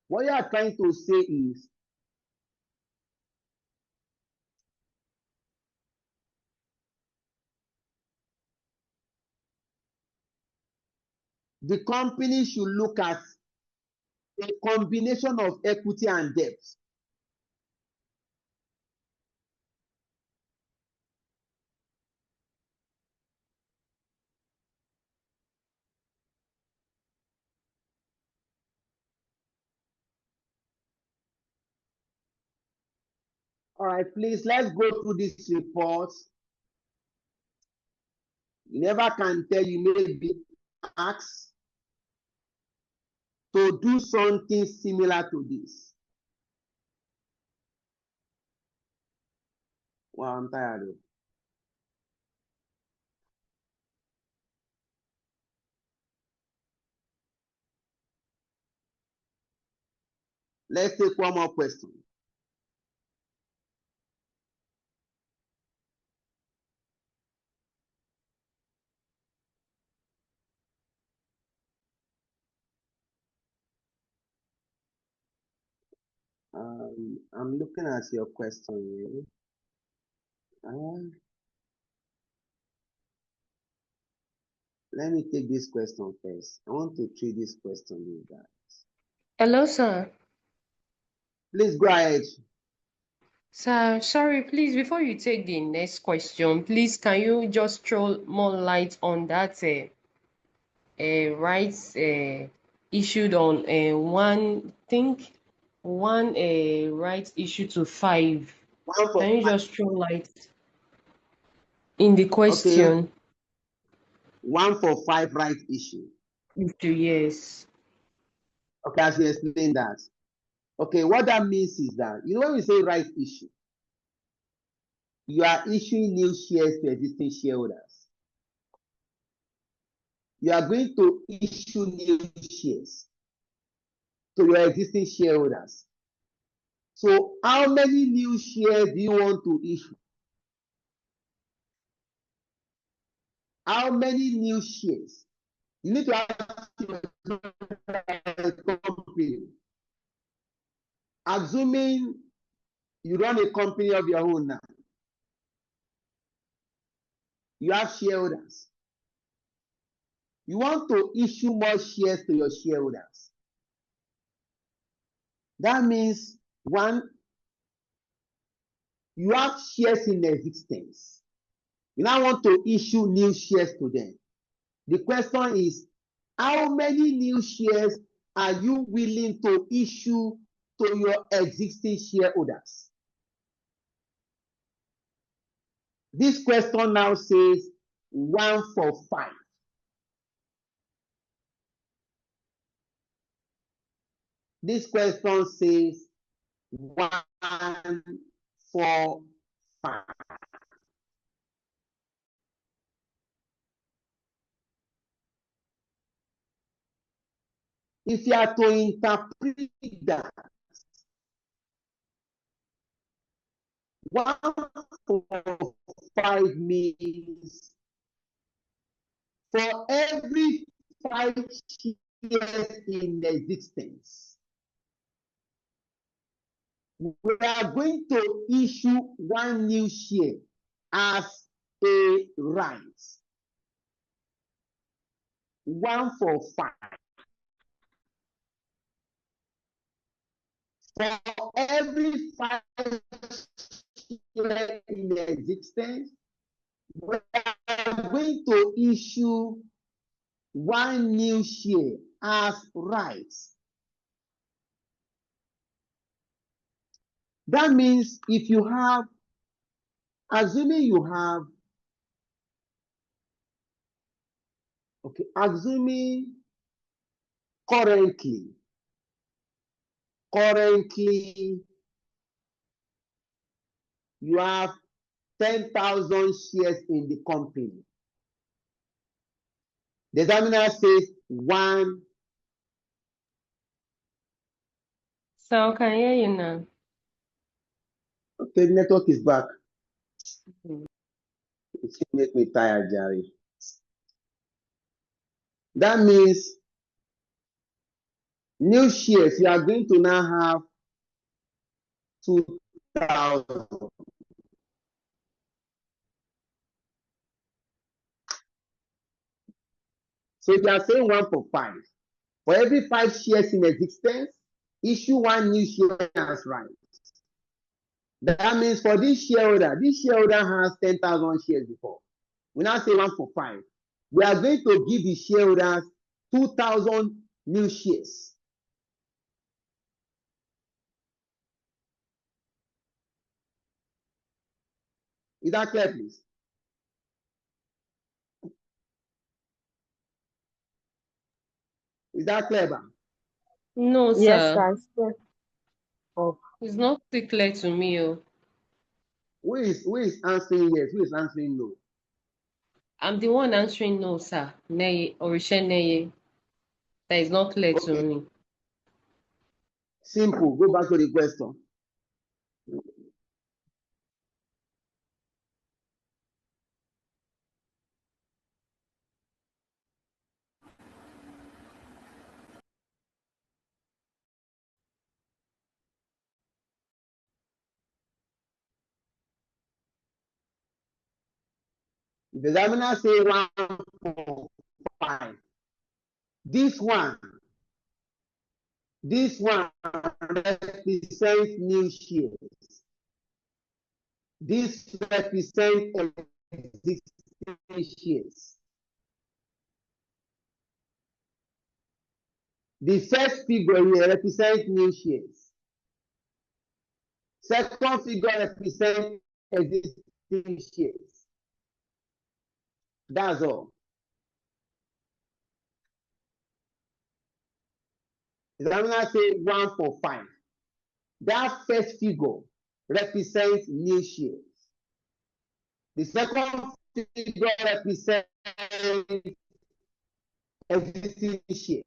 S1: What you are trying to say is the company should look at a combination of equity and debt. All right, please, let's go through this report. You never can tell, you may be asked to do something similar to this. Wow, I'm tired of. Let's take one more question. I'm looking at your question here. Let me take this question first. I want to treat this question with you guys.
S7: Hello, sir.
S1: Please go ahead.
S7: Sir, sorry, please, before you take the next question, please, can you just throw more light on that rights issued on one rights issued to 5. Can you just throw light in the question?
S1: Okay. 1 for 5 right issue.
S7: Yes.
S1: Okay, as you explain that. Okay, what that means is that, you know, when we say right issue, you are issuing new shares to existing shareholders. You are going to issue new shares to your existing shareholders. So how many new shares do you want to issue? How many new shares? You need to ask your company. Assuming You run a company of your own now. You have shareholders. You want to issue more shares to your shareholders. That means, one, you have shares in existence. You now want to issue new shares to them. The question is, how many new shares are you willing to issue to your existing shareholders? This question now says 1 for 5. This question says 1 for 5. If you are to interpret that, 1 for 5 means for every 5 shares in existence, we are going to issue 1 new share as a right. 1 for 5. For every 5 shares in existence, we are going to issue 1 new share as rights. That means if you have, assuming you have, okay, assuming currently you have 10,000 shares in the company. The examiner says 1.
S7: So can hear you now.
S1: Okay, the network is back.
S7: Mhm.
S1: It should make me tired, Jerry. That means new shares, you are going to now have 2,000. So if you are saying 1 for 5, for every 5 shares in existence, issue 1 new share as right. That means for this shareholder has 10,000 shares before. We now say 1 for 5. We are going to give the shareholders 2,000 new shares. Is that clear, please? Is that clear, Bam?
S7: No,
S6: Yes,
S7: sir.
S6: sir. Sure. Oh,
S7: It's not still clear to me. Oh.
S1: Who is answering yes? Who is answering no?
S7: I'm the one answering no, sir. Neye, Orisha Neye. That is not clear to
S1: Okay,
S7: me.
S1: simple. Go back to the question. The examiner say 1 for 5. This one represents new shares. This represents existing shares. The first figure here represents new shares. Second figure represents existing shares. That's all. Examiner say 1 for 5. That first figure represents new shares. The second figure represents existing shares.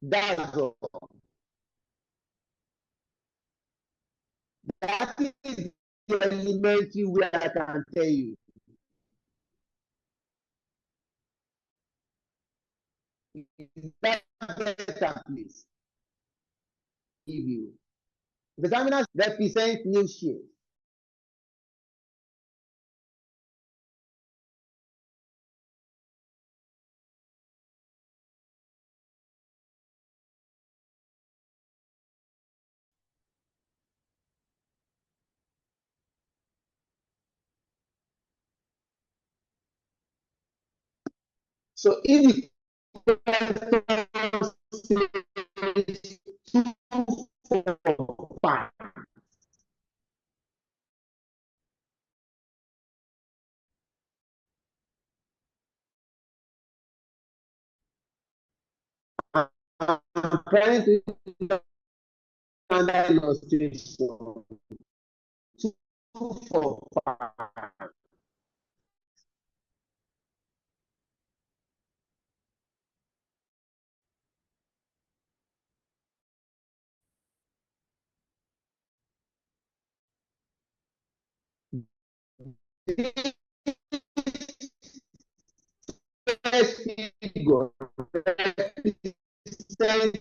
S1: That's all. That is the elementary way I can tell you. That's better, please. Give you. The examiners represent new shares. So if the I'm trying to under illustration. 2, 4, 5. First figure represents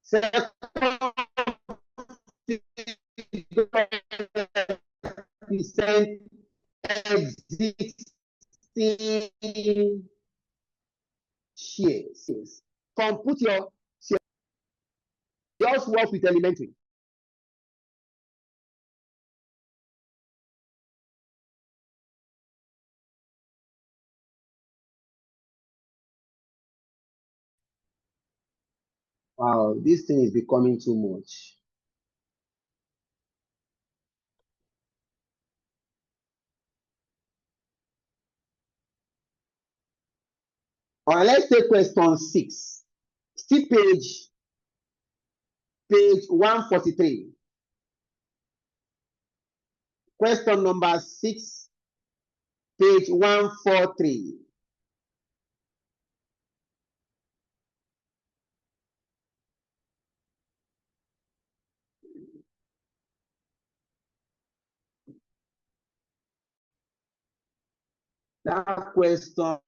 S1: second figure represents existing shares. Compute your share. Just work with elementary. Wow, this thing is becoming too much. All right, let's take question 6. Still page 143. Question number 6, page 143. That question,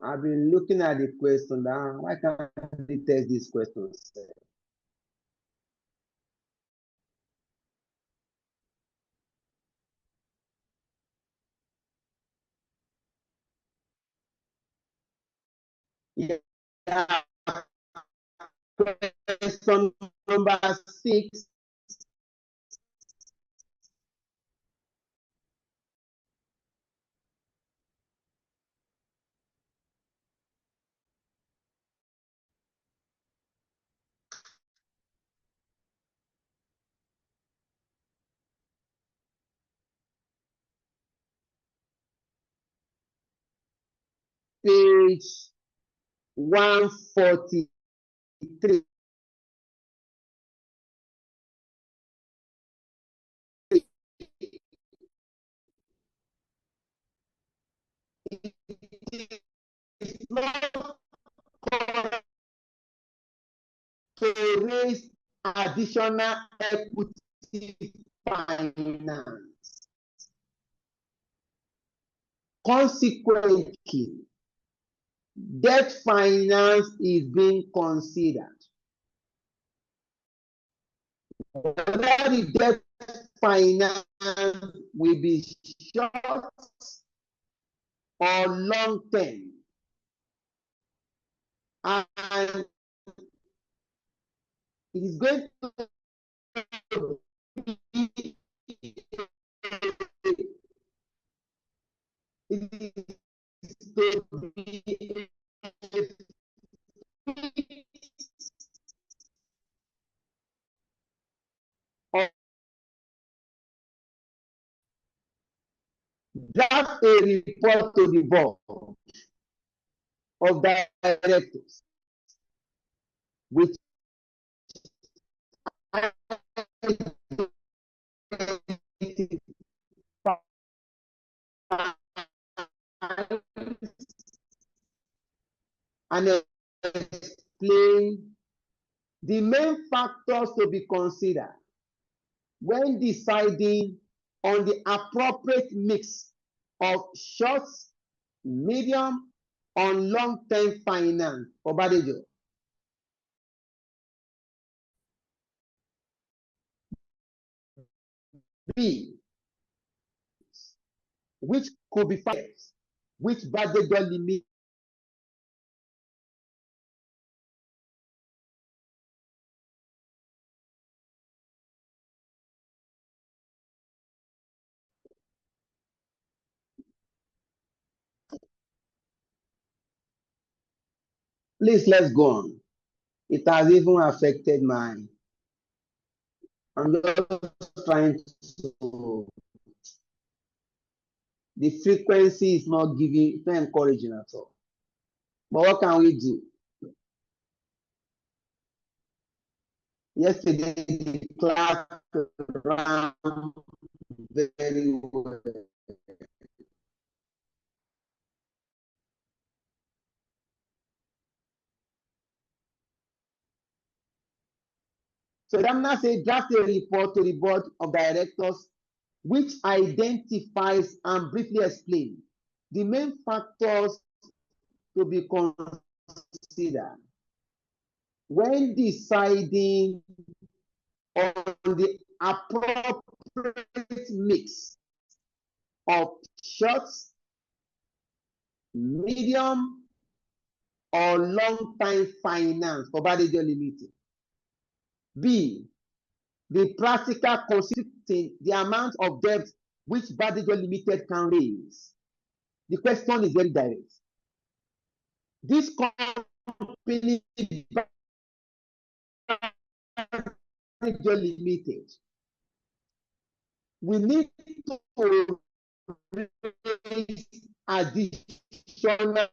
S1: I've been looking at the question now. Why can't we test this question? Yeah. Question number 6. Page 143. To raise additional equity finance. Consequently, debt finance is being considered. Whether the debt finance will be short or long term, and it is going to be, draft a report to the board of directors which and explain the main factors to be considered when deciding on the appropriate mix of short, medium, on long-term finance for Badejo? B, which could be financed, which Badejo limit Please, let's go on. It has even affected mine. I'm just trying to. The frequency is not giving, not encouraging at all. But what can we do? Yesterday, the class ran very well. So examiner said draft a report to the board of directors which identifies and briefly explains the main factors to be considered when deciding on the appropriate mix of short, medium, or long-time finance for Badejo Limited. B, the practical considering the amount of debt which Badejo Limited can raise. The question is very direct. This company, Badejo Limited, we need to raise additional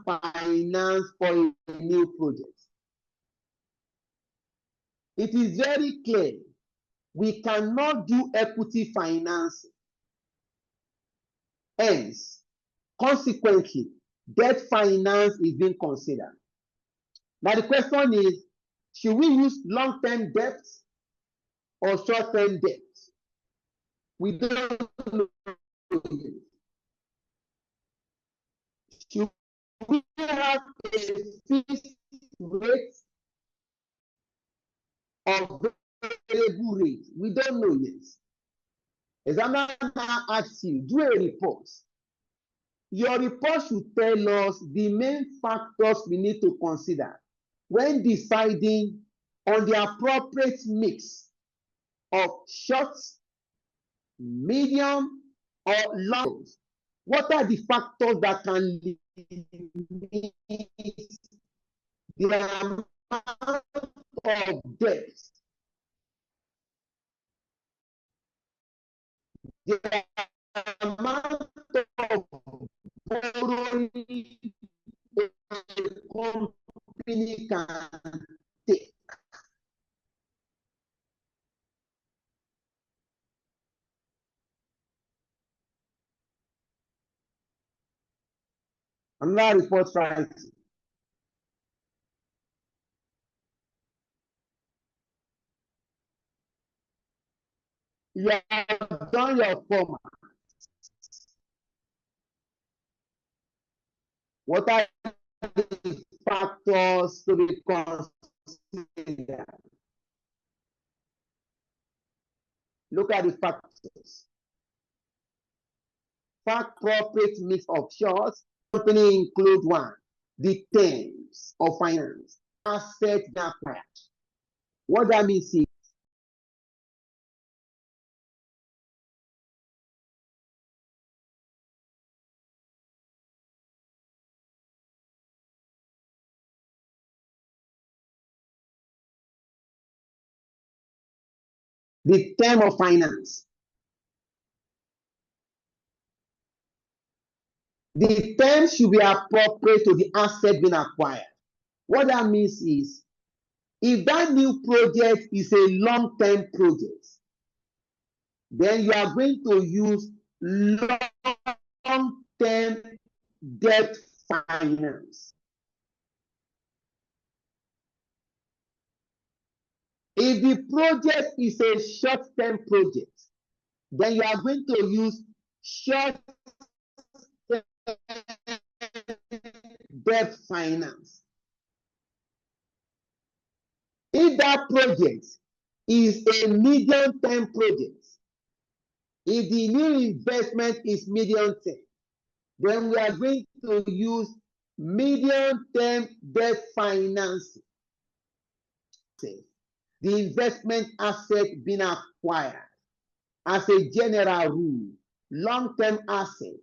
S1: finance for a new project. It is very clear we cannot do equity financing. Hence, consequently, debt finance is being considered. Now the question is, should we use long-term debt or short-term debt? We don't know. Should we have a fixed rate or variable rate? We don't know yet. Examiner asks you, do a report. Your report should tell us the main factors we need to consider when deciding on the appropriate mix of short, medium, or long. What are the factors that can limit the amount of debt, the amount of borrowing a company can take? Another report writing. You have done your format. What are the factors to be considered? Look at the factors. Appropriate mix of shorts. Company include one, the terms of finance, asset acquired. What that means is the term of finance. The term should be appropriate to the asset being acquired. What that means is, if that new project is a long-term project, then you are going to use long-term debt finance. If the project is a short-term project, then you are going to use short-term debt finance. If that project is a medium-term project, if the new investment is medium-term, then we are going to use medium-term debt financing. The investment asset being acquired. As a general rule, long-term asset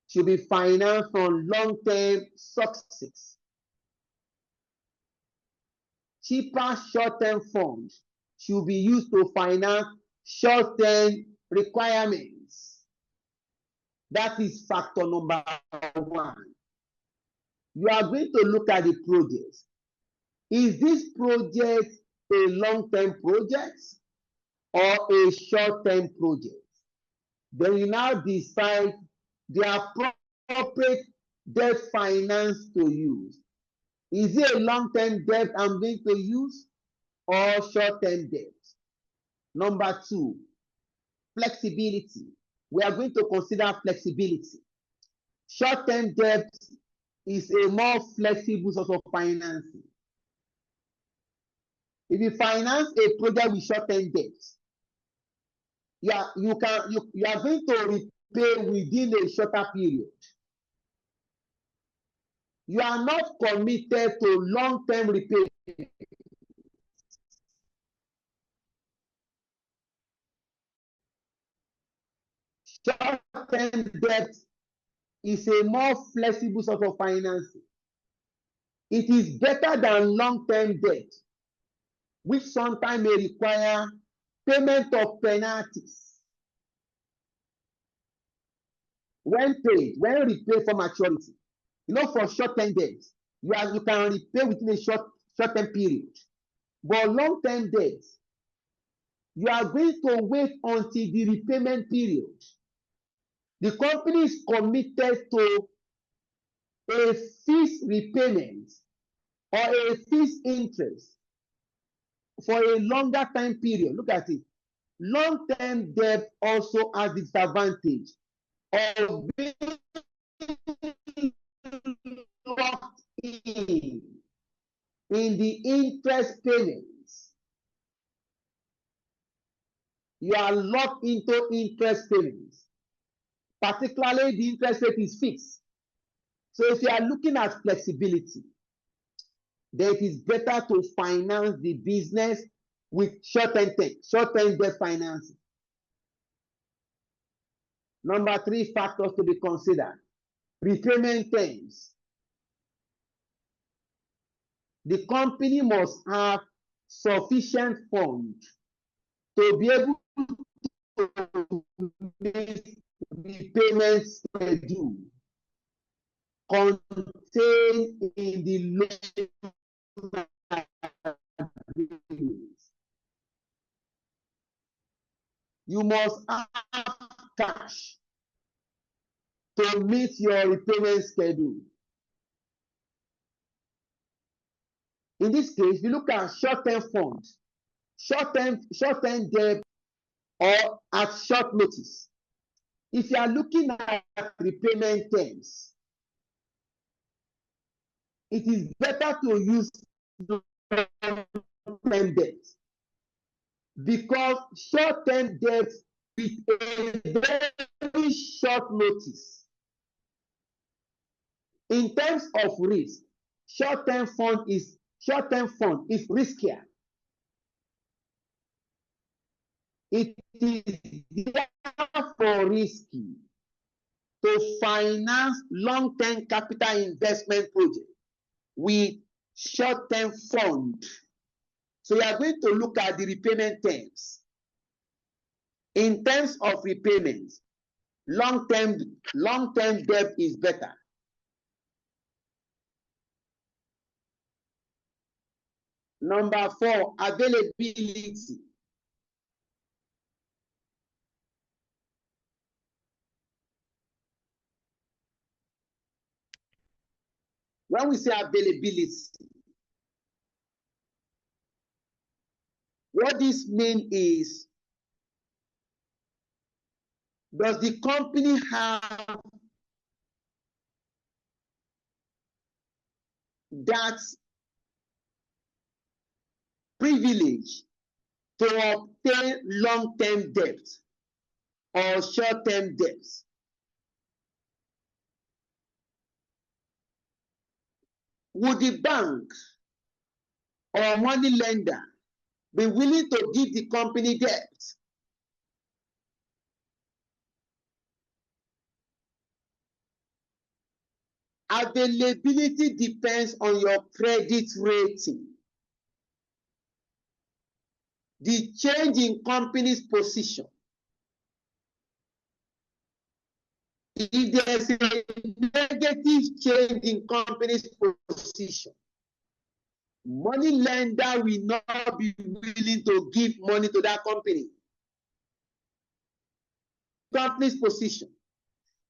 S1: should be financed from long-term success. Cheaper short-term funds should be used to finance short-term requirements. That is factor number one. You are going to look at the project. Is this project a long-term project or a short-term project? Then you now decide the appropriate debt finance to use. Is it a long-term debt I'm going to use or short-term debt? Number two, flexibility. We are going to consider flexibility. Short-term debt is a more flexible source of financing. If you finance a project with short-term debt, you are going to repay within a shorter period. You are not committed to long-term repayment. Short-term debt is a more flexible sort of financing. It is better than long-term debt, which sometimes may require payment of penalties. When paid, when repaid for maturity. You know, for short-term debt, you can repay within a short-term period. But long-term debt, you are going to wait until the repayment period. The company is committed to a fixed repayment or a fixed interest for a longer time period. Look at it. Long-term debt also has the disadvantage of being locked in the interest payments. You are locked into interest payments. Particularly, the interest rate is fixed. So if you are looking at flexibility, then it is better to finance the business with short-term debt financing. Number three factors to be considered. Repayment terms. The company must have sufficient funds to be able to meet the payment schedule contained in the loan agreement. You must have cash to meet your repayment schedule. In this case, we look at short-term funds, short-term debt, or at short notice. If you are looking at repayment terms, it is better to use short-term debt because short-term debt with a very short notice. In terms of risk, short-term fund is riskier. It is therefore risky to finance long-term capital investment projects with short-term fund. So you are going to look at the repayment terms. In terms of repayments, long-term debt is better. Number four, availability. When we say availability, what this means is, does the company have that privilege to obtain long-term debt or short-term debts. Would the bank or money lender be willing to give the company debt? Availability depends on your credit rating. The change in company's position. If there is a negative change in company's position, money lender will not be willing to give money to that company. Company's position.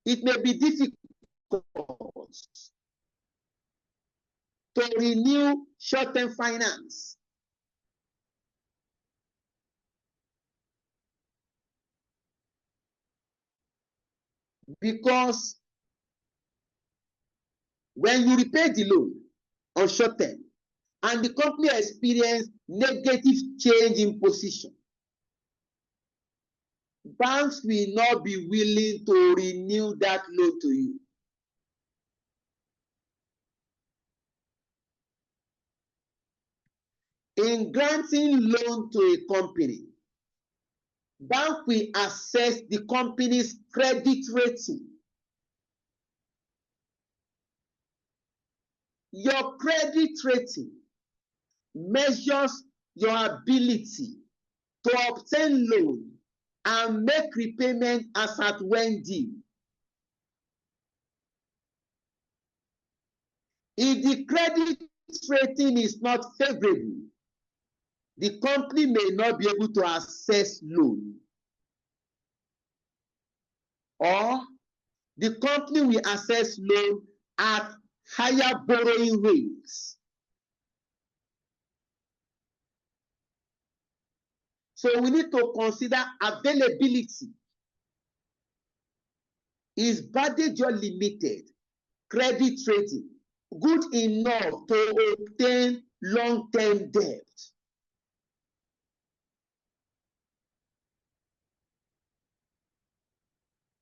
S1: It may be difficult to renew short-term finance. Because when you repay the loan on short term and the company experience negative change in position, banks will not be willing to renew that loan to you. In granting loan to a company, bank will assess the company's credit rating. Your credit rating measures your ability to obtain loan and make repayment as at when due. If the credit rating is not favorable, the company may not be able to access loan, or the company will access loan at higher borrowing rates. So we need to consider availability. Is Badejo Limited credit rating good enough to obtain long-term debt?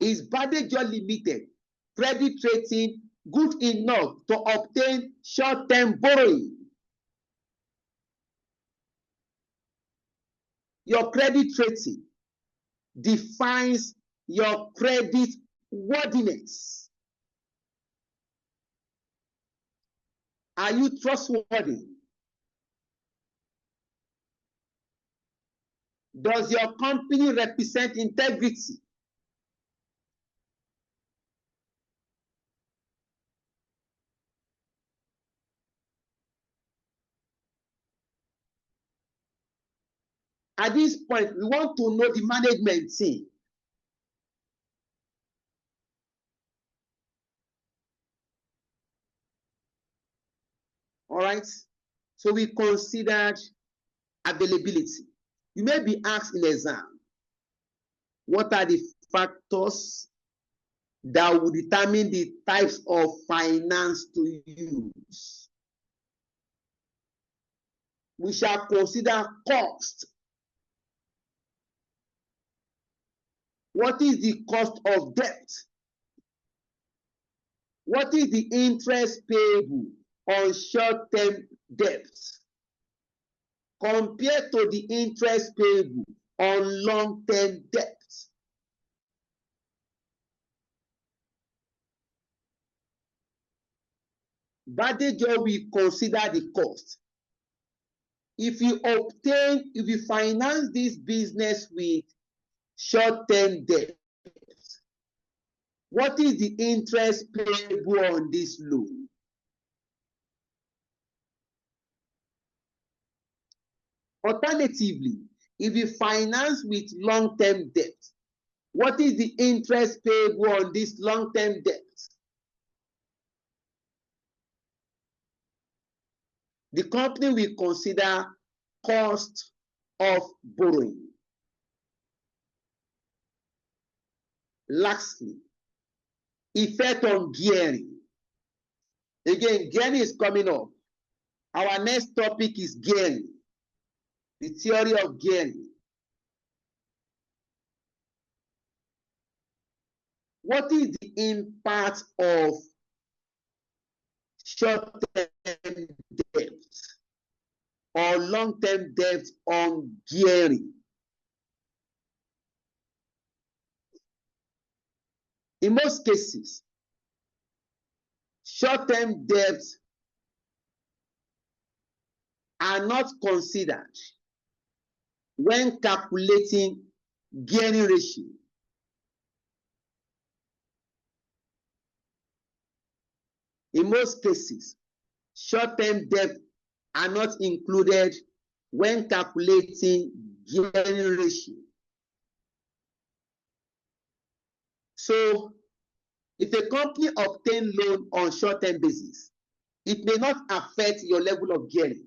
S1: Is Badejo Limited credit rating good enough to obtain short-term borrowing? Your credit rating defines your credit worthiness. Are you trustworthy? Does your company represent integrity? At this point, we want to know the management team. All right. So we considered availability. You may be asked in exam, what are the factors that will determine the types of finance to use? We shall consider cost. What is the cost of debt? What is the interest payable on short-term debts compared to the interest payable on long-term debts? Badejo will consider the cost. If you finance this business with short-term debt, what is the interest payable on this loan? Alternatively, if you finance with long-term debt, what is the interest payable on this long-term debt? The company will consider cost of borrowing. Lastly, effect on gearing. Again, gearing is coming up. Our next topic is gearing, the theory of gearing. What is the impact of short-term debt or long-term debt on gearing? In most cases, short-term debts are not considered when calculating gearing ratio. In most cases, short-term debt are not included when calculating gearing ratio. So, if a company obtains loan on short-term basis, it may not affect your level of gearing.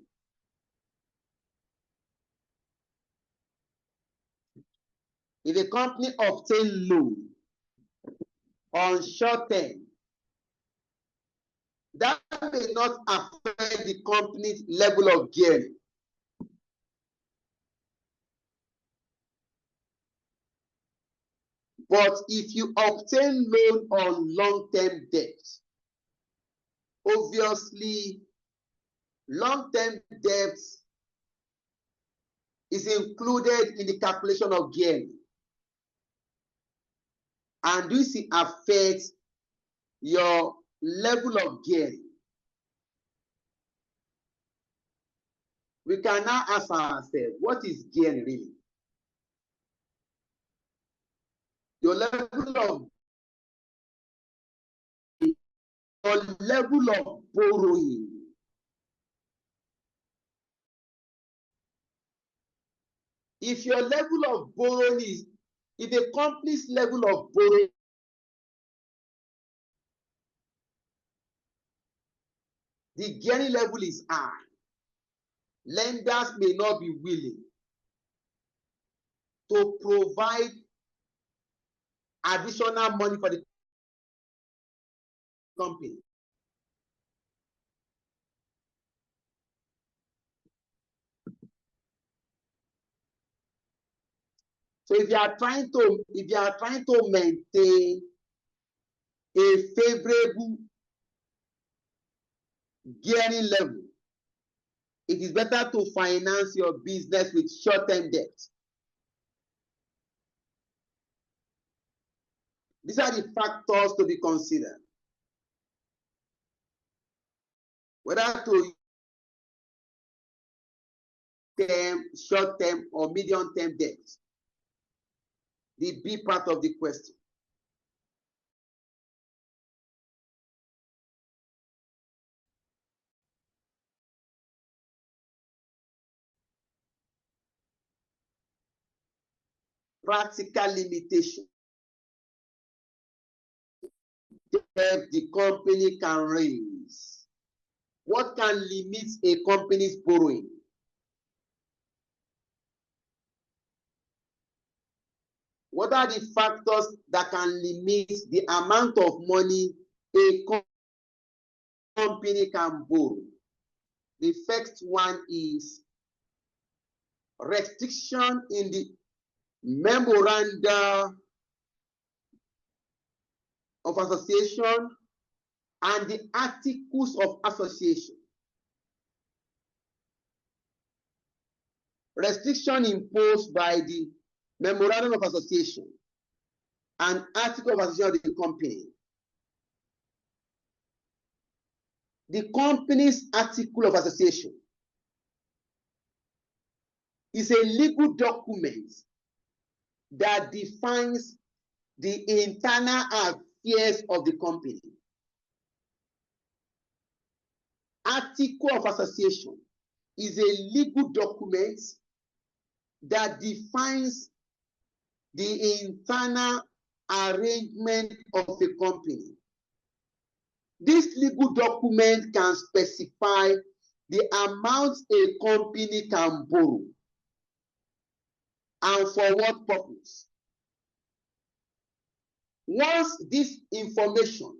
S1: If a company obtains loan on short-term, that may not affect the company's level of gearing. But if you obtain loan on long-term debt, obviously long-term debt is included in the calculation of gearing, and this affects your level of gearing. We can now ask ourselves, what is gearing really? Your level of borrowing. If your level of borrowing is, if a company's level of borrowing the gearing level is high, lenders may not be willing to provide additional money for the company. So if you are trying to maintain a favorable gearing level, it is better to finance your business with short-term debt. These are the factors to be considered. Whether to term, short-term, or medium-term debt. The B part of the question. Practical limitation debt the company can raise. What can limit a company's borrowing? What are the factors that can limit the amount of money a company can borrow? The first one is restriction in the memoranda of association and the articles of association. Restriction imposed by the memorandum of association and article of association of the company. The company's article of association is a legal document that defines the internal affairs of the company. Article of association is a legal document that defines the internal arrangement of the company. This legal document can specify the amount a company can borrow and for what purpose. Once this information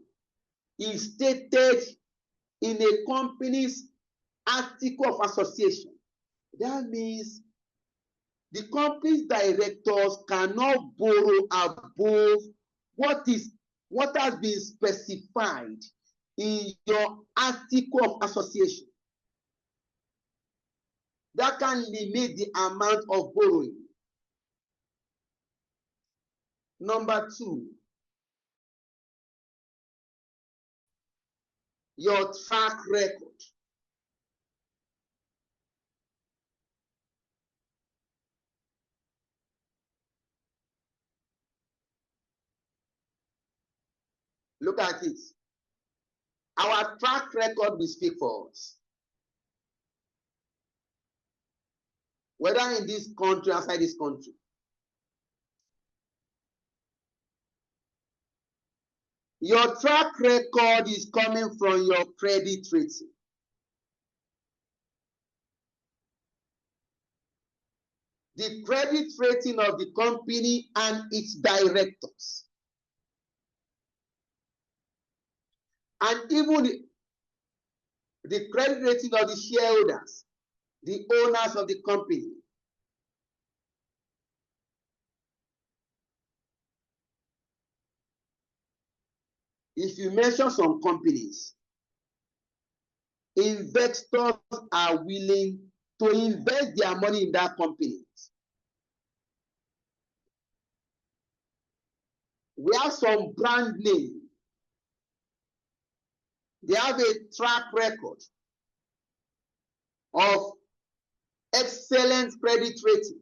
S1: is stated in a company's article of association. That means the company's directors cannot borrow above what has been specified in your article of association. That can limit the amount of borrowing. Number 2, your track record. Look at it. Our track record will speak for us. Whether in this country, outside this country. Your track record is coming from your credit rating. The credit rating of the company and its directors. And even the credit rating of the shareholders, the owners of the company. If you mention some companies, investors are willing to invest their money in that company. We have some brand name. They have a track record of excellent credit rating.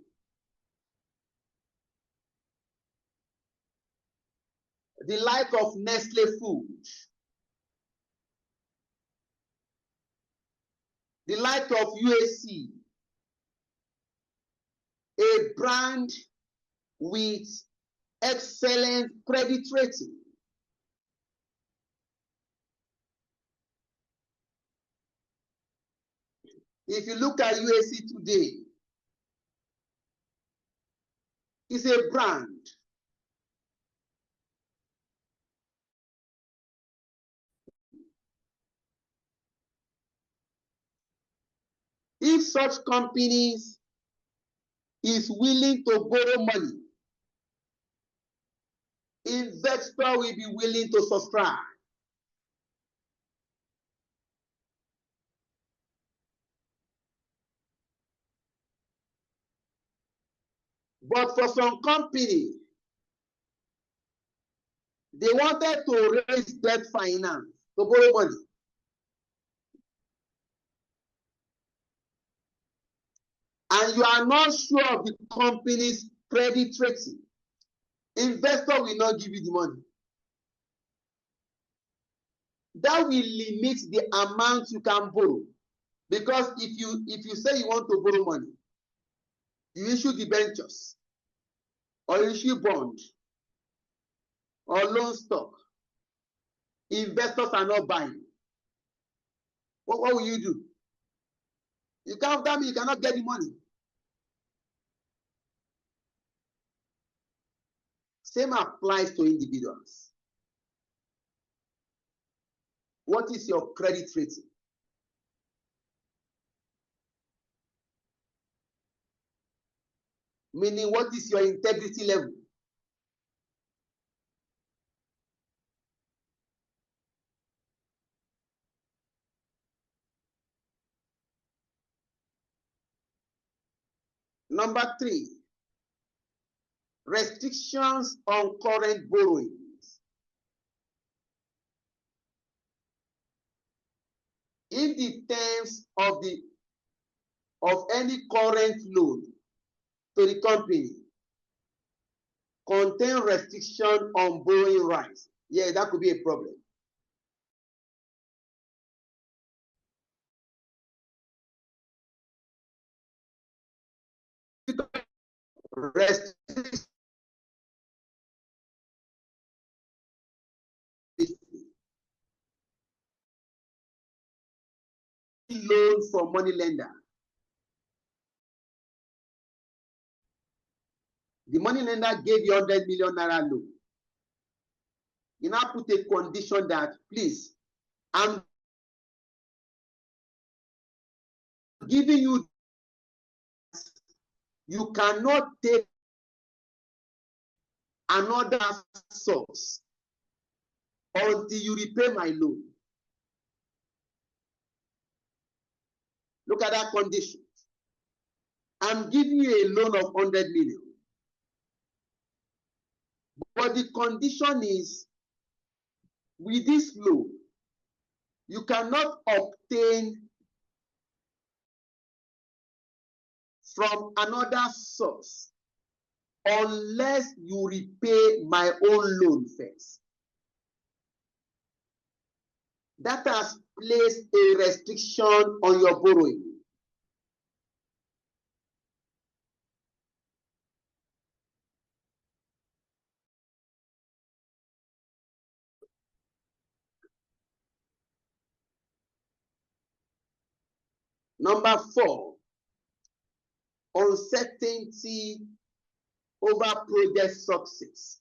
S1: The like of Nestle Foods, the like of UAC, a brand with excellent credit rating. If you look at UAC today, it's a brand. If such companies is willing to borrow money, investor will be willing to subscribe. But for some company, they wanted to raise debt finance to borrow money. And you are not sure of the company's credit rating, investor will not give you the money. That will limit the amount you can borrow. Because if you say you want to borrow money, you issue debentures, or issue bond, or loan stock. Investors are not buying. What will you do? You can't tell me you cannot get the money. Same applies to individuals. What is your credit rating? Meaning, what is your integrity level? Number 3, restrictions on current borrowings. In the terms of any current loan to the company contain restriction on borrowing rights, yeah, that could be a problem. Restriction loan from money lender. The money lender gave you 100 million naira loan. You now put a condition that, please, I'm giving you, you cannot take another source until you repay my loan. Look at that condition. I'm giving you a loan of 100 million. But the condition is, with this loan, you cannot obtain from another source unless you repay my own loan first. That has placed a restriction on your borrowing. Number 4, uncertainty over project success,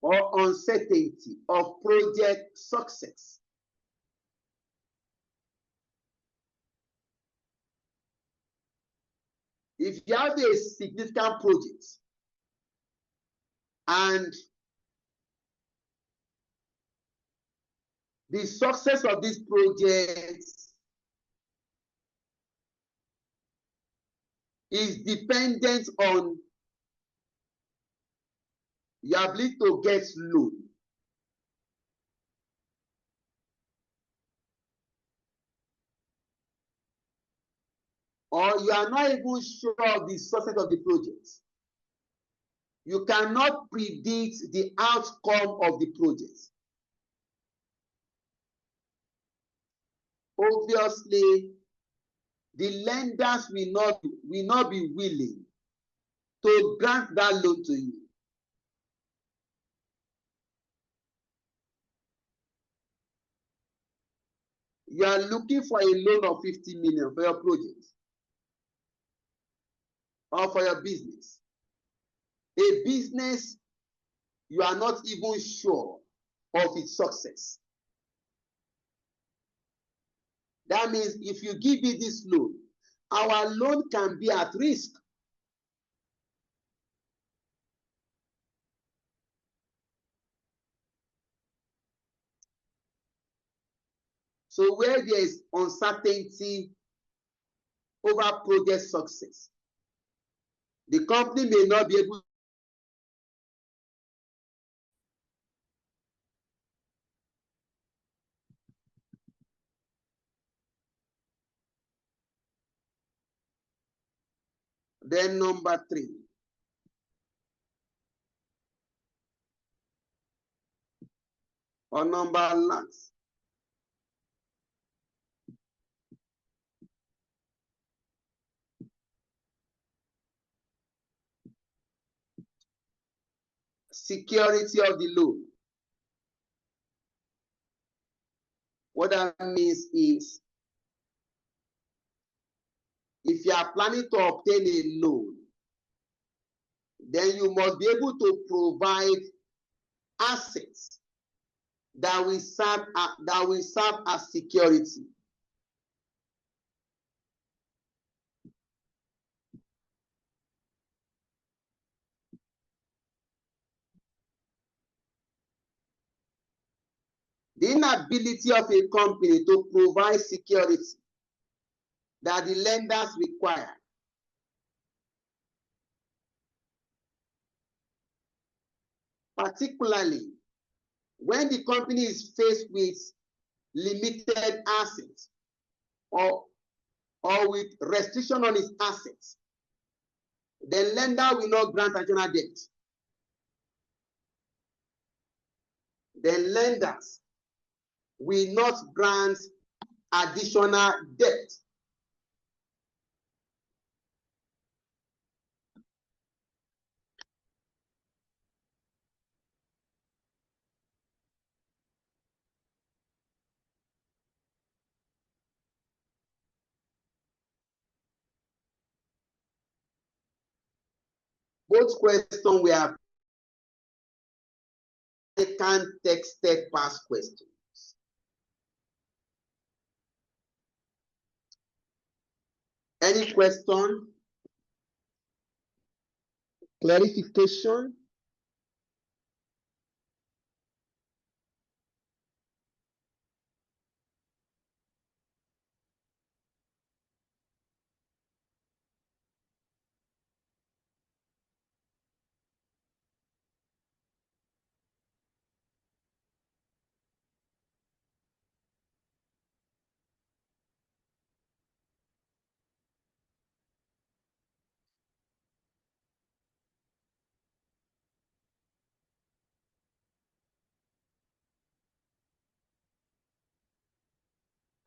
S1: or uncertainty of project success. If you have a significant project and the success of this project is dependent on your ability to get loan, or you are not even sure of the success of the project, you cannot predict the outcome of the project. Obviously, the lenders will not be willing to grant that loan to you. You are looking for a loan of 50 million for your project or for your business. A business you are not even sure of its success. That means if you give me this loan, our loan can be at risk. So where there is uncertainty over project success, the company may not be able. Then number 3, or number last, security of the loan. What that means is, if you are planning to obtain a loan, then you must be able to provide assets that will serve as security. The inability of a company to provide security that the lenders require particularly when the company is faced with limited assets or with restriction on its assets, the lender will not grant additional debt. The lenders will not grant additional debt. Both questions were ICAN texted past questions. Any question? Clarification?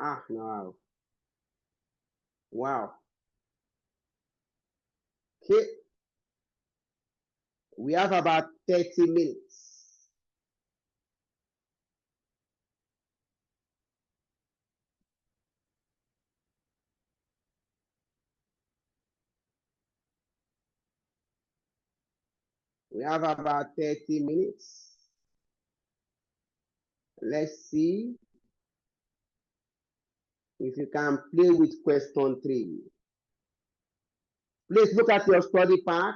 S1: Ah, no. Wow. Okay. We have about 30 minutes. We have about 30 minutes. Let's see if you can play with question 3. Please look at your study pack.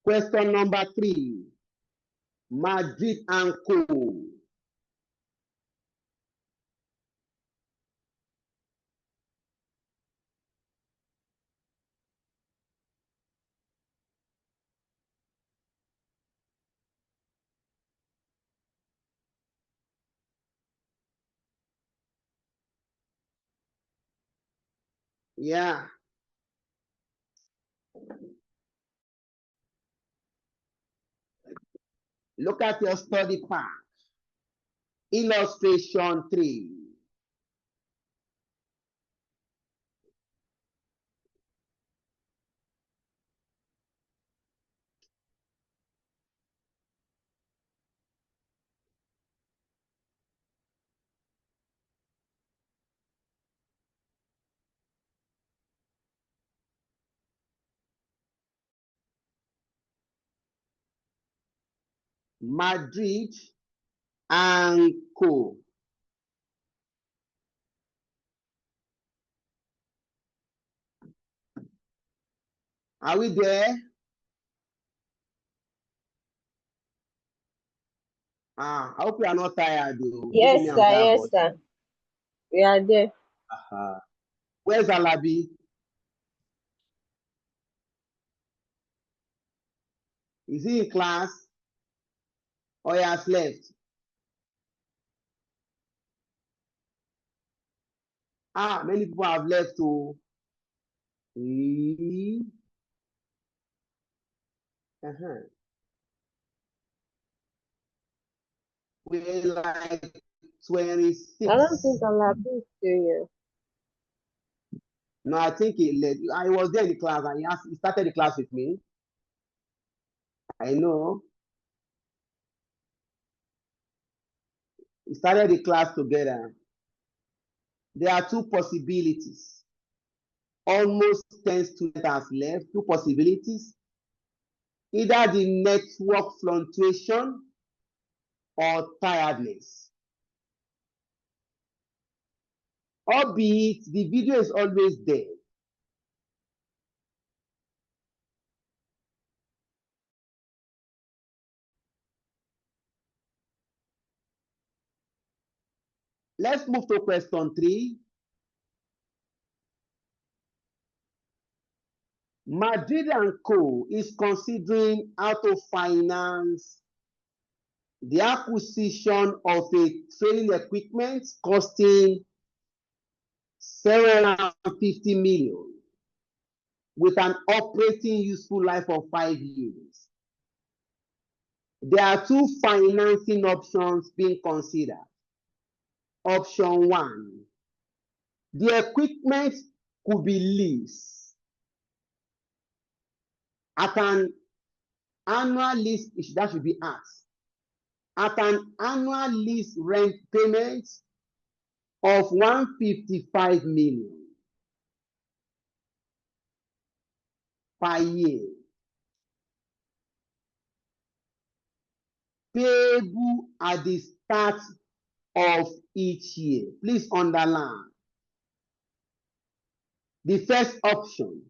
S1: Question number 3. Madrid and Co. Yeah. Look at your study pack. Illustration 3. Madrid and Co. Are we there? I hope you are not tired, though.
S6: Yes,
S1: Even me,
S6: sir.
S1: I'm tired,
S6: Yes,
S1: but
S6: sir. We are there.
S1: where's Alabi? Is he in class or he has left? Many people have left to. We're like 26.
S6: I don't think I'm happy to you.
S1: No, I think he left. I was there in the class and he started the class with me. I know. We started the class together. There are two possibilities. Almost 10 students have left. Two possibilities. Either the network fluctuation or tiredness. Albeit, the video is always there. Let's move to question 3. Madrid and Co. is considering how to finance the acquisition of a training equipment costing 750 million with an operating useful life of 5 years. There are two financing options being considered. Option 1, the equipment could be leased at an annual lease, that should be asked, at an annual lease rent payment of 155 million per year, payable at the start of each year. Please underline. The first option,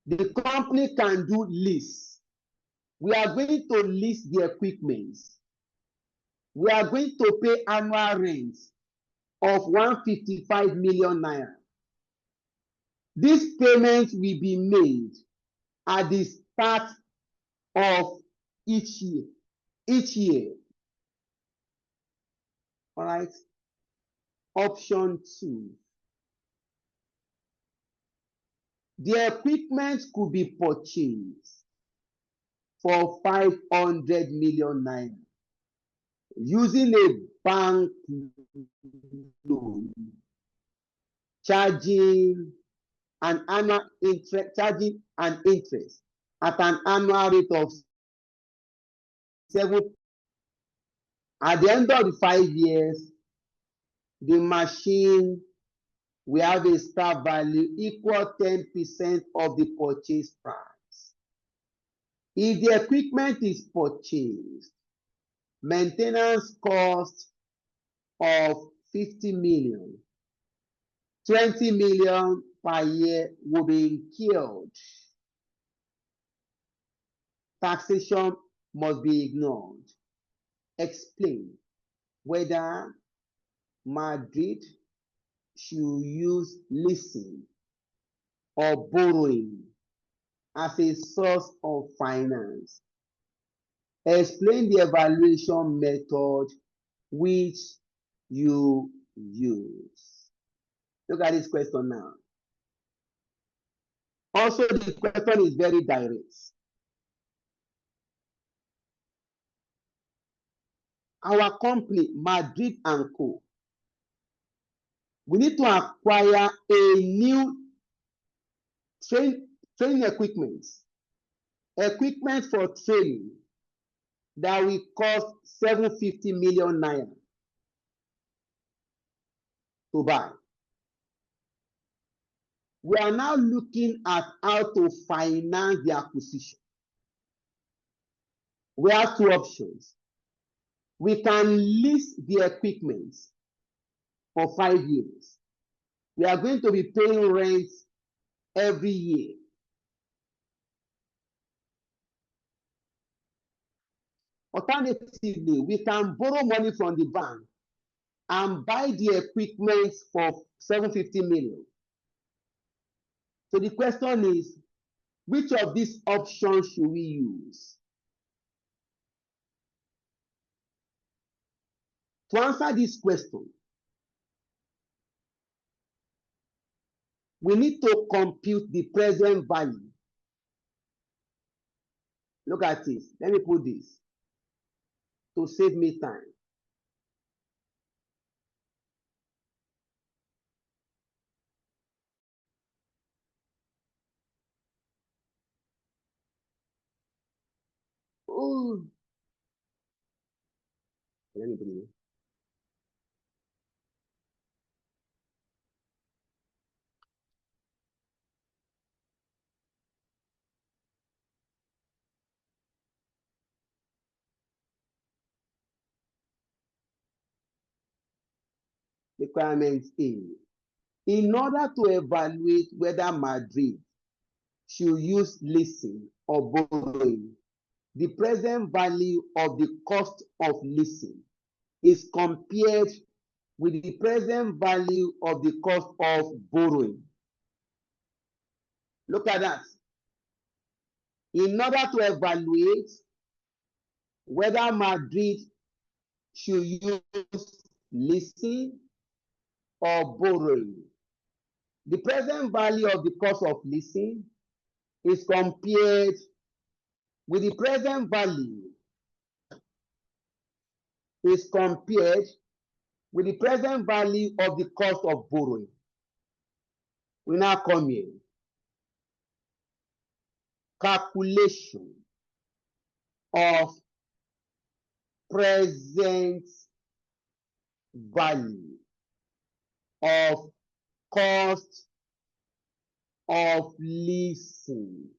S1: the company can do lease. We are going to lease the equipment. We are going to pay annual rent of 155 million naira. This payment will be made at the start of each year. All right. Option 2. The equipment could be purchased for 500 million naira using a bank loan, charging an interest at an annual rate of 7. At the end of the 5 years, the machine will have a start value equal 10% of the purchase price. If the equipment is purchased, maintenance cost of 50 million, 20 million per year will be incurred. Taxation must be ignored. Explain whether Madrid should use leasing or borrowing as a source of finance. Explain the evaluation method which you use. Look at this question now. Also, the question is very direct. Our company, Madrid & Co., we need to acquire a new training equipment for training that will cost 750 million naira to buy. We are now looking at how to finance the acquisition. We have 2 options. We can lease the equipment for 5 years. We are going to be paying rent every year. Alternatively, we can borrow money from the bank and buy the equipment for 750 million. So the question is, which of these options should we use? To answer this question, we need to compute the present value. Look at this. Let me put this to save me time. Oh. Let me bring it. Requirement A. In order to evaluate whether Madrid should use leasing or borrowing, the present value of the cost of leasing is compared with the present value of the cost of borrowing. Look at that. In order to evaluate whether Madrid should use leasing or borrowing, the present value of the cost of leasing is compared with the present value of the cost of borrowing. We now come here. Calculation of present value of cost of leasing.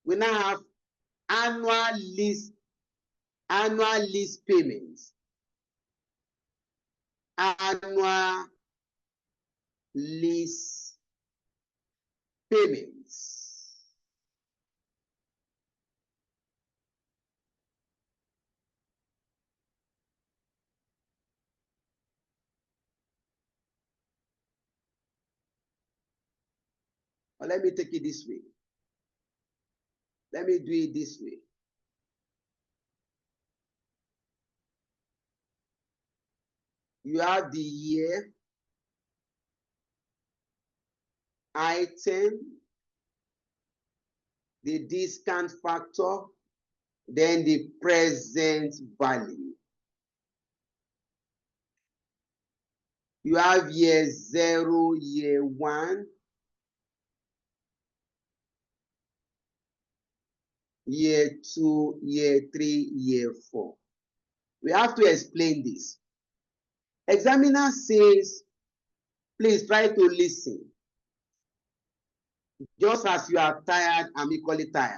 S1: We now have annual lease payments annual lease payments. Or let me take it this way. Let me do it this way. You have the year, item, the discount factor, then the present value. You have year 0, year 1, year 2, year 3, year 4. We have to explain this. Examiner says, please try to listen. Just as you are tired, I'm equally tired.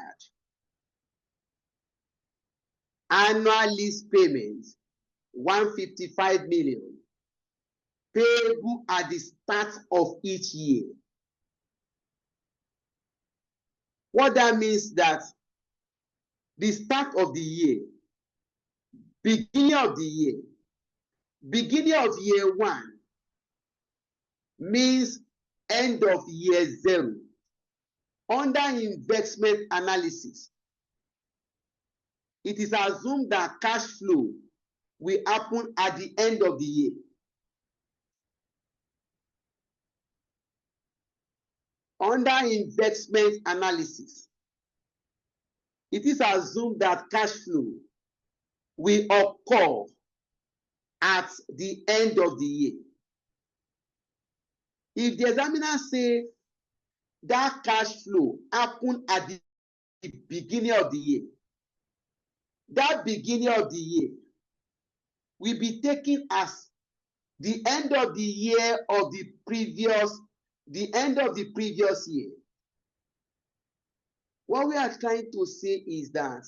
S1: Annual lease payments, 155 million, payable at the start of each year. What that means that the start of the year, beginning of the year, beginning of year 1 means end of year 0. Under investment analysis, it is assumed that cash flow will happen at the end of the year. Under investment analysis, it is assumed that cash flow will occur at the end of the year. If the examiner says that cash flow happened at the beginning of the year, that beginning of the year will be taken as the end of the year of the previous year. What we are trying to say is that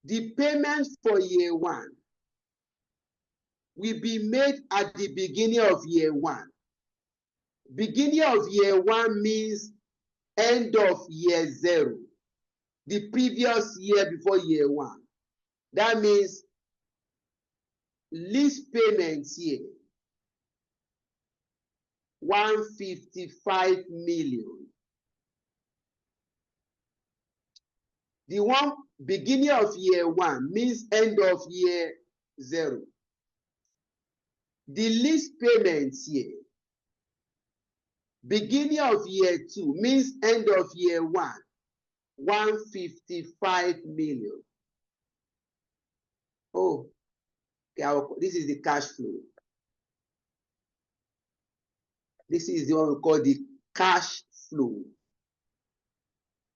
S1: the payment for year 1 will be made at the beginning of year 1. Beginning of year 1 means end of year 0, the previous year before year 1. That means lease payments here, 155 million. The one beginning of year 1 means end of year 0. The lease payments here, beginning of year 2 means end of year 1, 155 million. Oh, okay, this is the cash flow. This is the one we call the cash flow.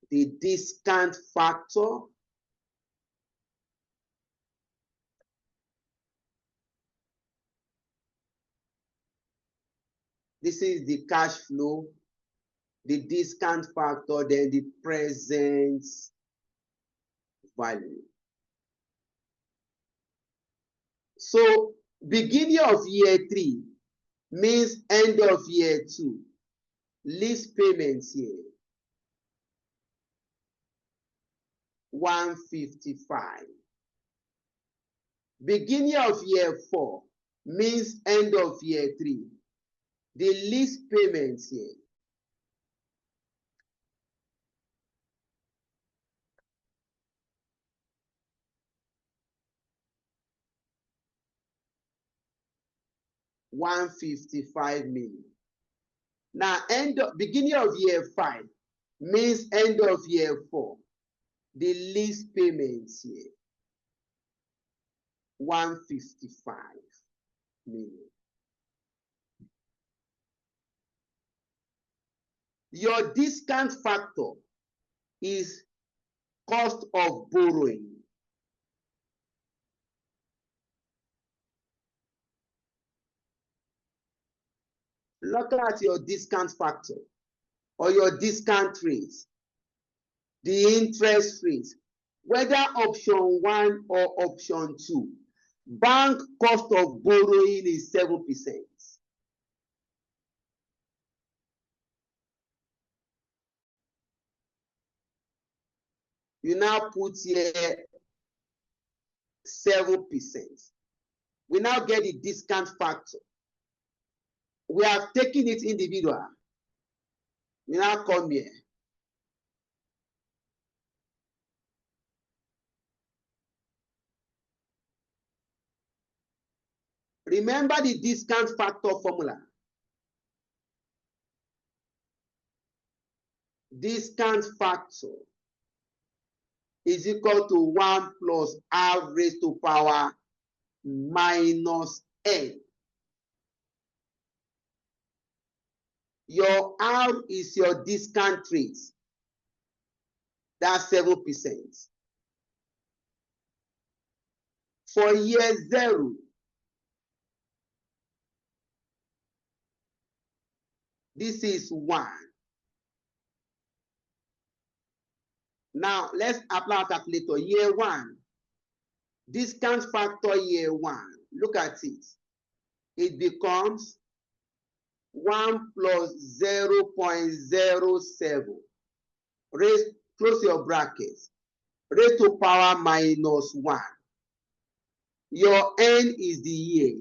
S1: The discount factor, this is the cash flow, the discount factor, then the present value. So beginning of year 3 means end of year 2. Lease payments here, 155. Beginning of year 4 means end of year 3. The lease payments here, 155 million. Now, beginning of year 5 means end of year 4. The lease payments here, 155 million. Your discount factor is cost of borrowing. Look at your discount factor or your discount rate, the interest rate. whether option 1 or option 2, bank cost of borrowing is 7%. You now put here 7%. We now get the discount factor. We have taken it individual. We now come here. Remember the discount factor formula. Discount factor is equal to 1 plus r raised to power minus n. Your r is your discount rate. That's 7%. For year 0, this is 1. Now, let's apply our calculator. Year 1, discount factor year 1. Look at it. It becomes 1 plus 0.07. Close your brackets. Raised to power minus 1. Your n is the year.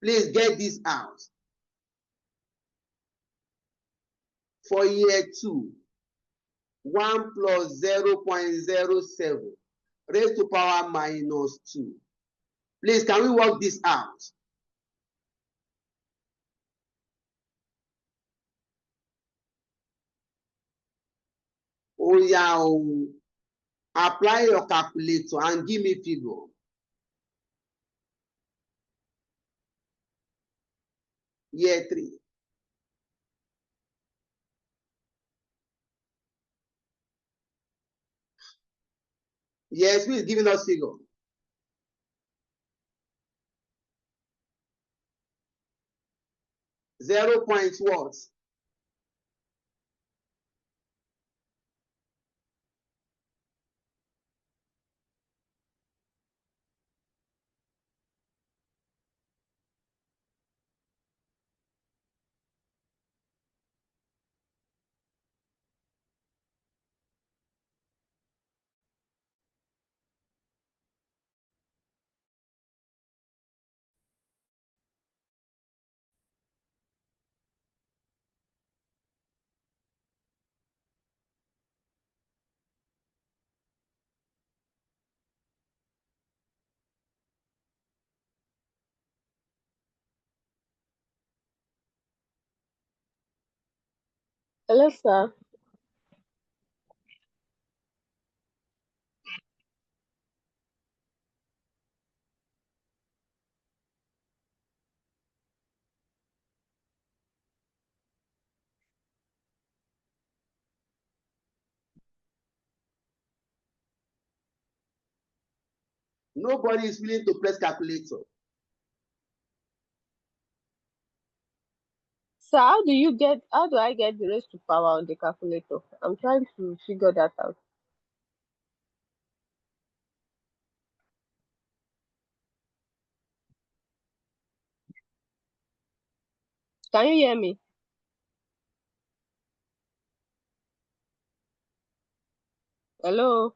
S1: Please get this out. For year 2, 1 plus 0.07 raised to power minus 2. Please, can we work this out? Oh yeah, apply your calculator and give me figure. Year 3. Yes, please giving us figure. Zero point what?
S6: Hello, sir.
S1: Nobody is willing to press calculator.
S6: So how do I get the raised to power on the calculator? I'm trying to figure that out. Can you hear me? Hello?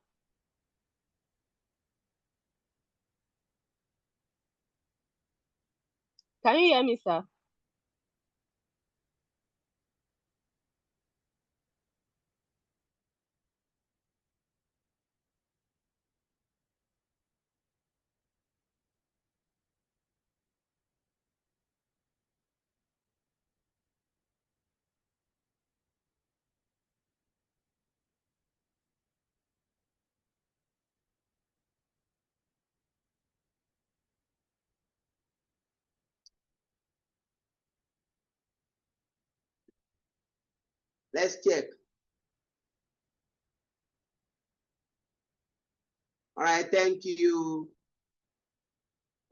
S6: Can you hear me, sir?
S1: Let's check. All right, thank you.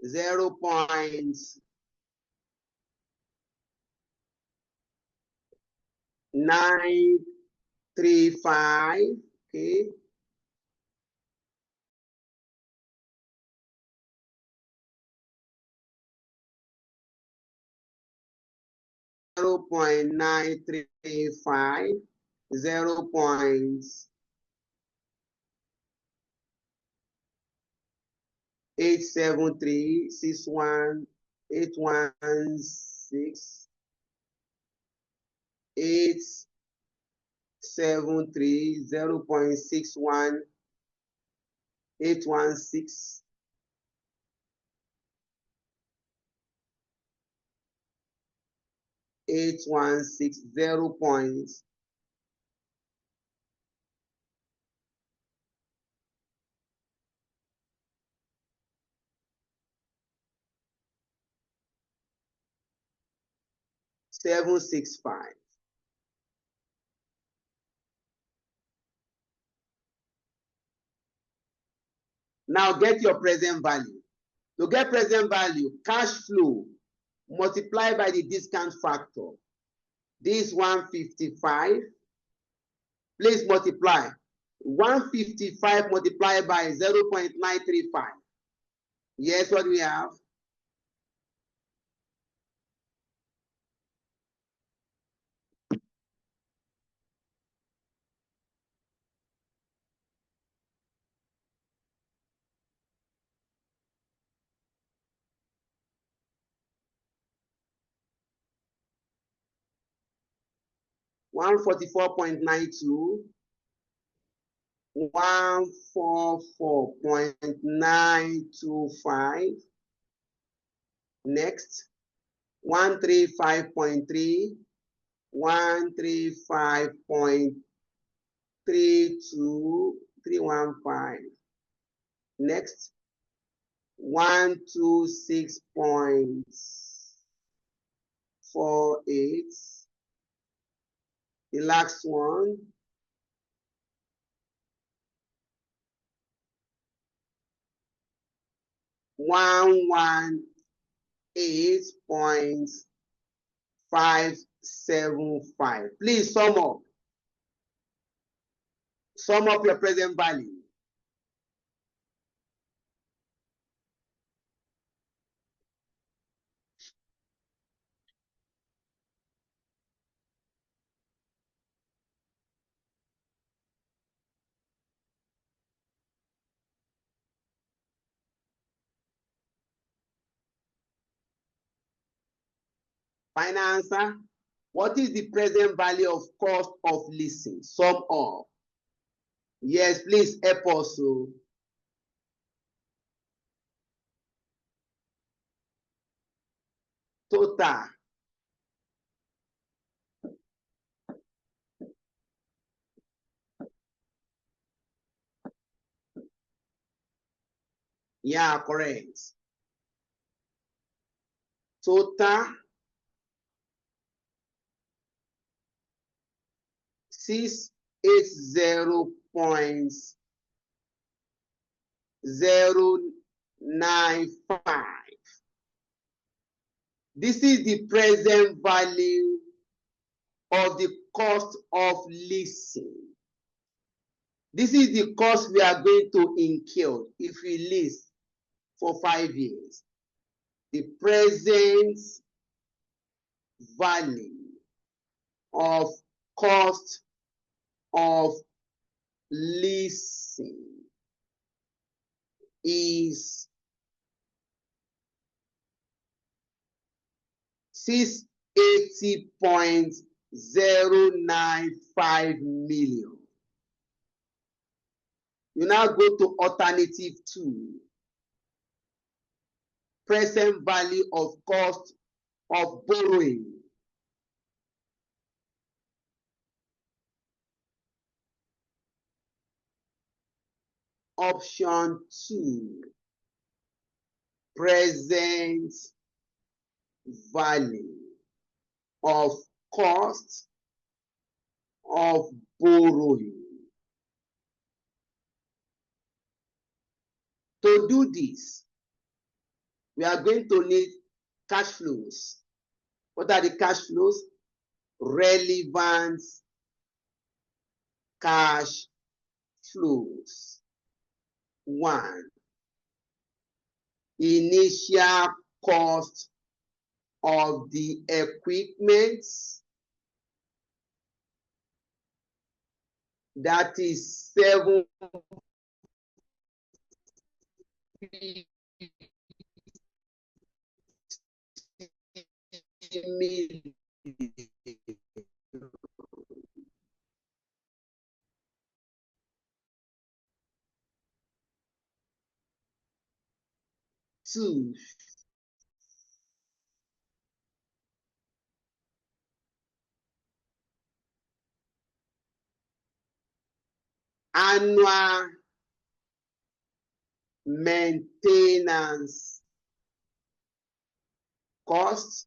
S1: 0.935, okay. 0.935, 0.873, 61, 816, 873, 0.61, 816, 816, 0.765. Now get your present value. To get present value, cash flow multiplied by the discount factor. This 155. Please multiply. 155 multiplied by 0.935. Yes, what we have? $144.92, 144.925. Next, 135.3, 135.32315. Next, 126.48. The last one, 118.575. Please sum up. Sum up your present value. Final answer. What is the present value of cost of leasing? Sum up. Yes, please help us. Total. Yeah, correct. Total 680.095. This is the present value of the cost of leasing. This is the cost we are going to incur if we lease for 5 years. The present value of cost of leasing is 680.095 million. You now go to alternative 2. Present value of cost of borrowing. Option 2. Present value of cost of borrowing. To do this, we are going to need cash flows. What are the cash flows? Relevant cash flows. 1. Initial cost of the equipment, that is 7 million. Two, annual maintenance costs,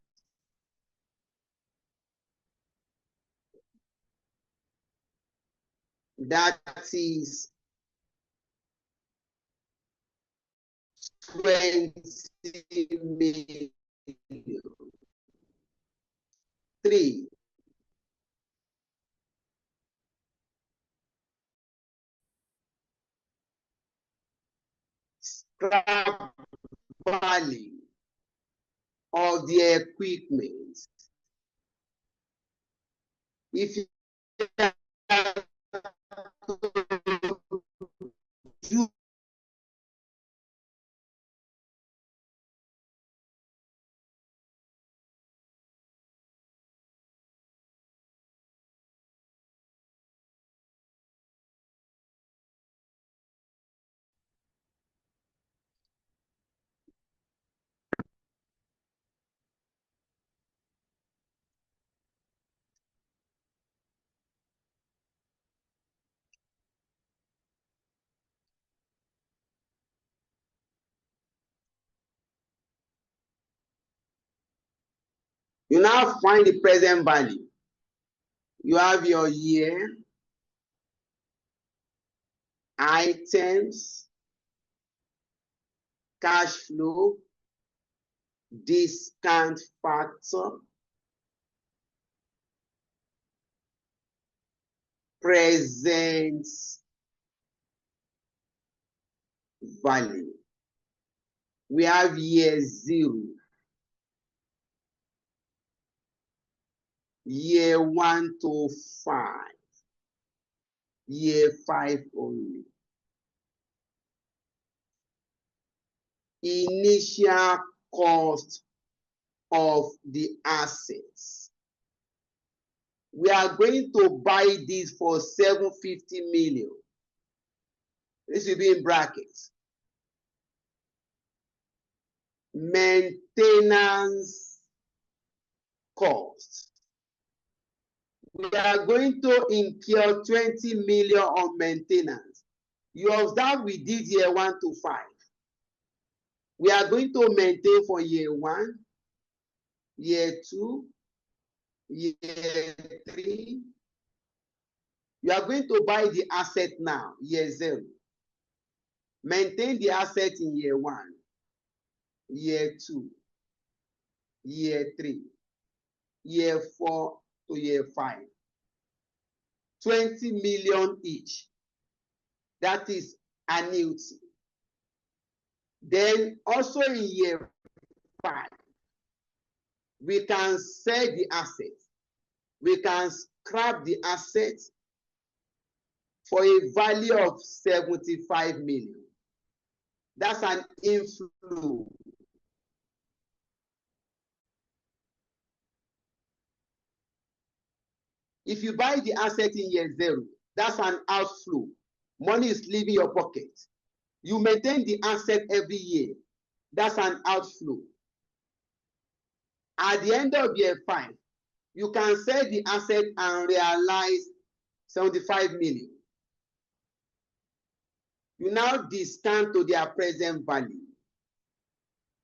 S1: that is 20 million. 3, scrap value of the equipment. If you do you now find the present value. You have your year, items, cash flow, discount factor, present value. We have year 0, year 1 to 5, year 5 only. Initial cost of the assets. We are going to buy this for 750 million. This will be in brackets. Maintenance cost. We are going to incur 20 million on maintenance. You observe we did year 1 to 5. We are going to maintain for year 1, year 2, year 3. You are going to buy the asset now, year 0. Maintain the asset in year 1, year 2, year 3, year 4 to year 5. 20 million each. That is annuity. Then also in year 5, we can sell the assets. We can scrap the assets for a value of 75 million. That's an inflow. If you buy the asset in year 0, that's an outflow. Money is leaving your pocket. You maintain the asset every year. That's an outflow. At the end of year 5, you can sell the asset and realize 75 million. You now discount to their present value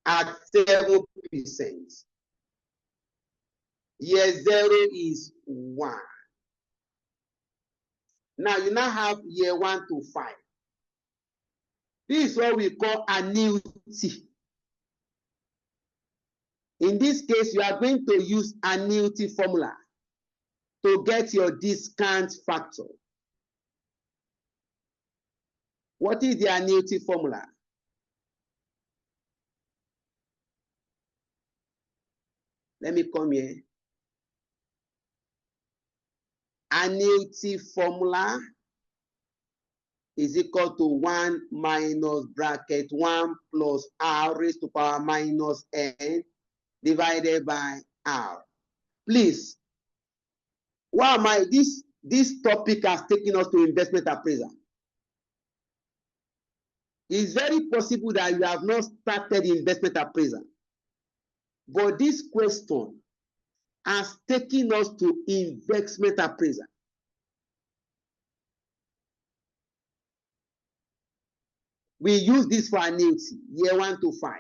S1: at 7%. Year 0 is 1. Now you now have year 1 to 5. This is what we call annuity. In this case, you are going to use annuity formula to get your discount factor. What is the annuity formula? Let me come here. Annuity formula is equal to 1 minus bracket 1 plus r raised to power minus n divided by r. Please, why am I, this topic has taken us to investment appraisal. It's very possible that you have not started investment appraisal, but this question has taken us to investment appraisal. We use this for annuity, year 1 to 5.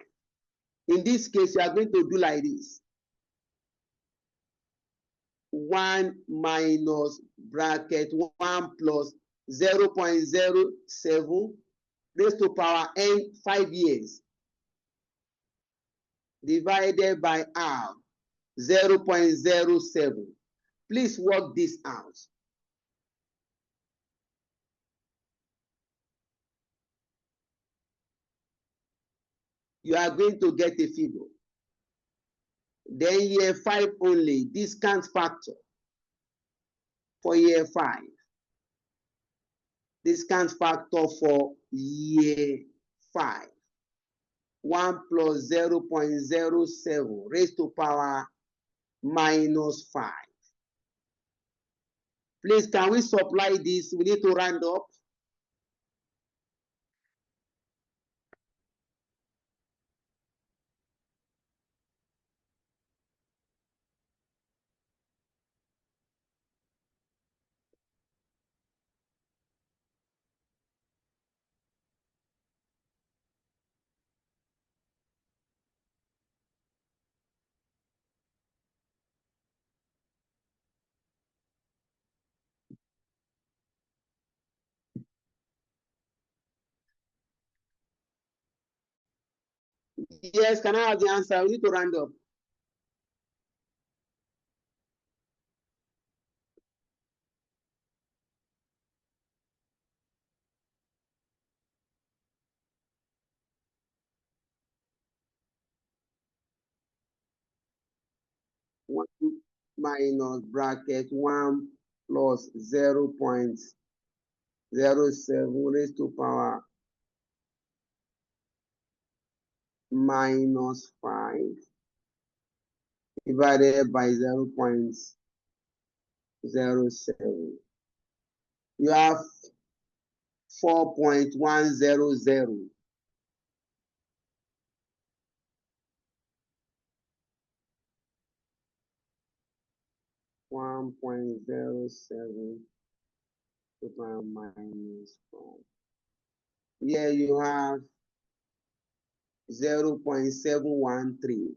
S1: In this case, you are going to do like this. 1 minus bracket 1 plus 0.07 raised to power n 5 years divided by r 0.07. Please work this out. You are going to get a figure. Then year 5 only, discount factor for year 5. Discount factor for year 5. 1 plus 0.07 raised to power minus 5. Please, can we supply this? We need to round up. Yes, can I have the answer? We need to round up. One minus bracket 1 plus 0.07 raised to power minus 5 divided by 0.07. You have 4.100. (1.07) to power minus 4. Here you have 0.713.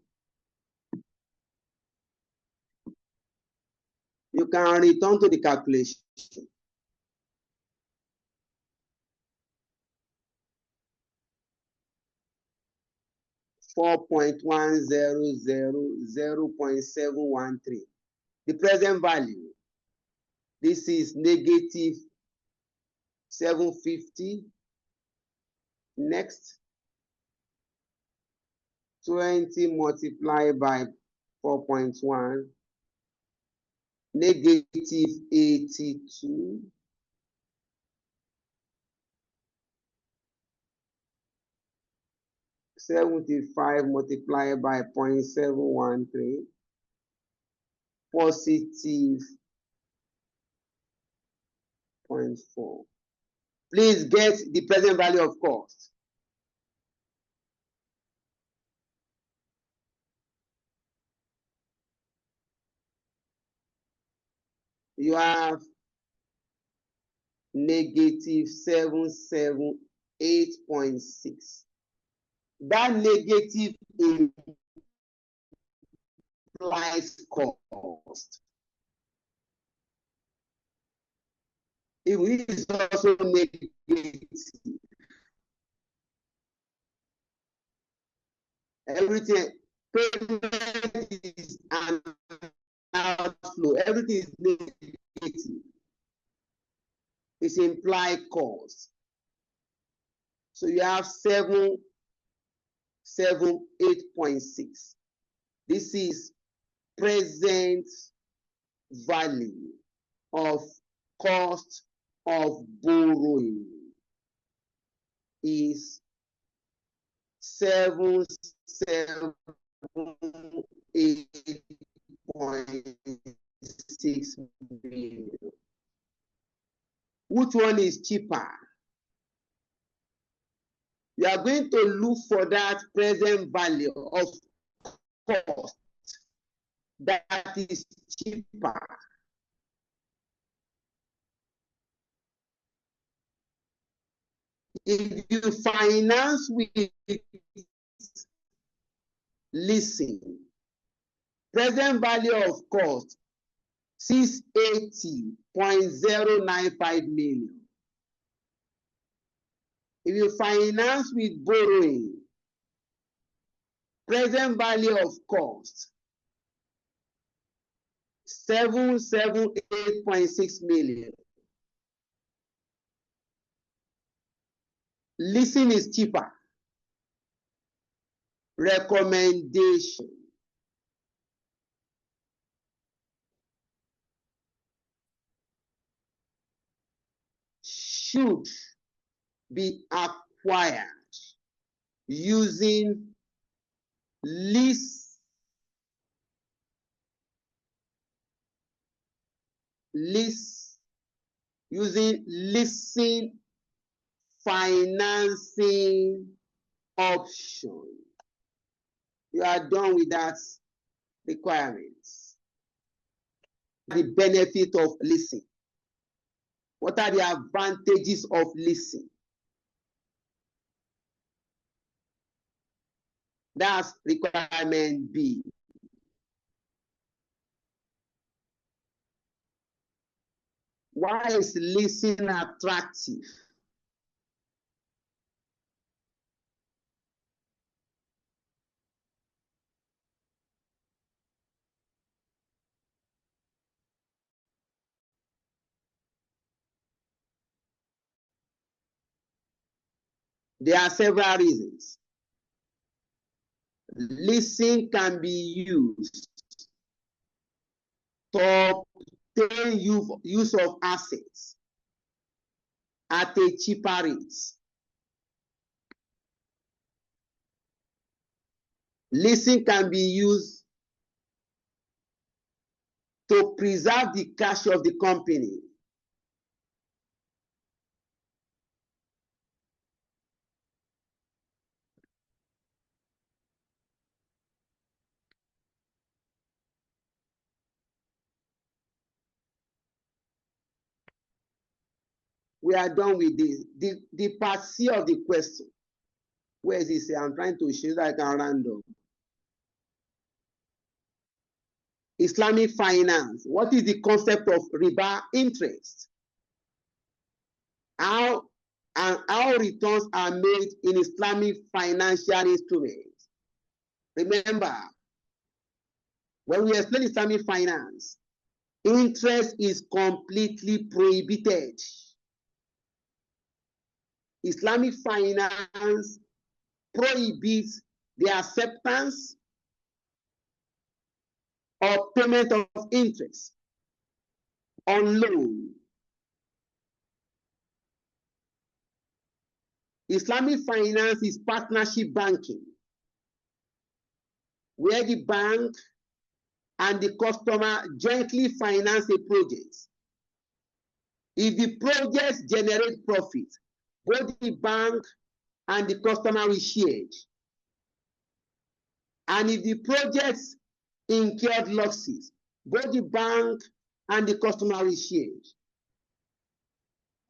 S1: You can return to the calculation. (0.713). The present value. This is negative 750. Next. 20 multiplied by 4.1. Negative 82. (75 multiplied by 0.713. Positive 0.4. Please get the present value of cost. You have negative 778.6. That negative implies cost. It is also negative. Everything, payment is an outflow. Everything is negative. It's implied cost. So you have 778.6. This is present value of cost of borrowing is 778.6 billion. Which one is cheaper? You are going to look for that present value of cost that is cheaper. If you finance with leasing, present value of cost 680.095 million. If you finance with borrowing, present value of cost 778.6 million. Leasing is cheaper. Recommendation. Should be acquired using leasing financing option. You are done with that requirements. The benefit of leasing. What are the advantages of leasing? That's requirement B. Why is leasing attractive? There are several reasons. Leasing can be used to obtain use of assets at a cheaper rate. Leasing can be used to preserve the cash of the company. We are done with this. The part C of the question. Where is this? I'm trying to show that I can random. Islamic finance. What is the concept of riba interest? How returns are made in Islamic financial instruments? Remember, when we explain Islamic finance, interest is completely prohibited. Islamic finance prohibits the acceptance or payment of interest on loan. Islamic finance is partnership banking, where the bank and the customer jointly finance a project. If the project generates profit, both the bank and the customer will share. And if the project incurred losses, both the bank and the customer will share.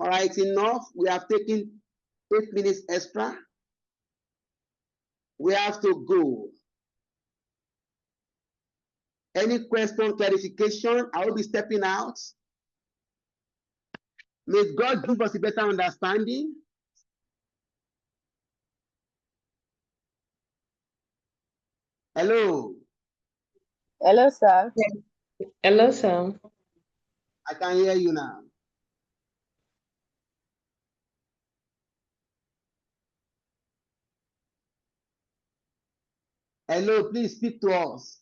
S1: All right, enough. We have taken 8 minutes extra. We have to go. Any question, clarification? I will be stepping out. May God give us a better understanding. Hello.
S6: Hello, sir.
S7: Hello, sir.
S1: I can hear you now. Hello, please speak to us.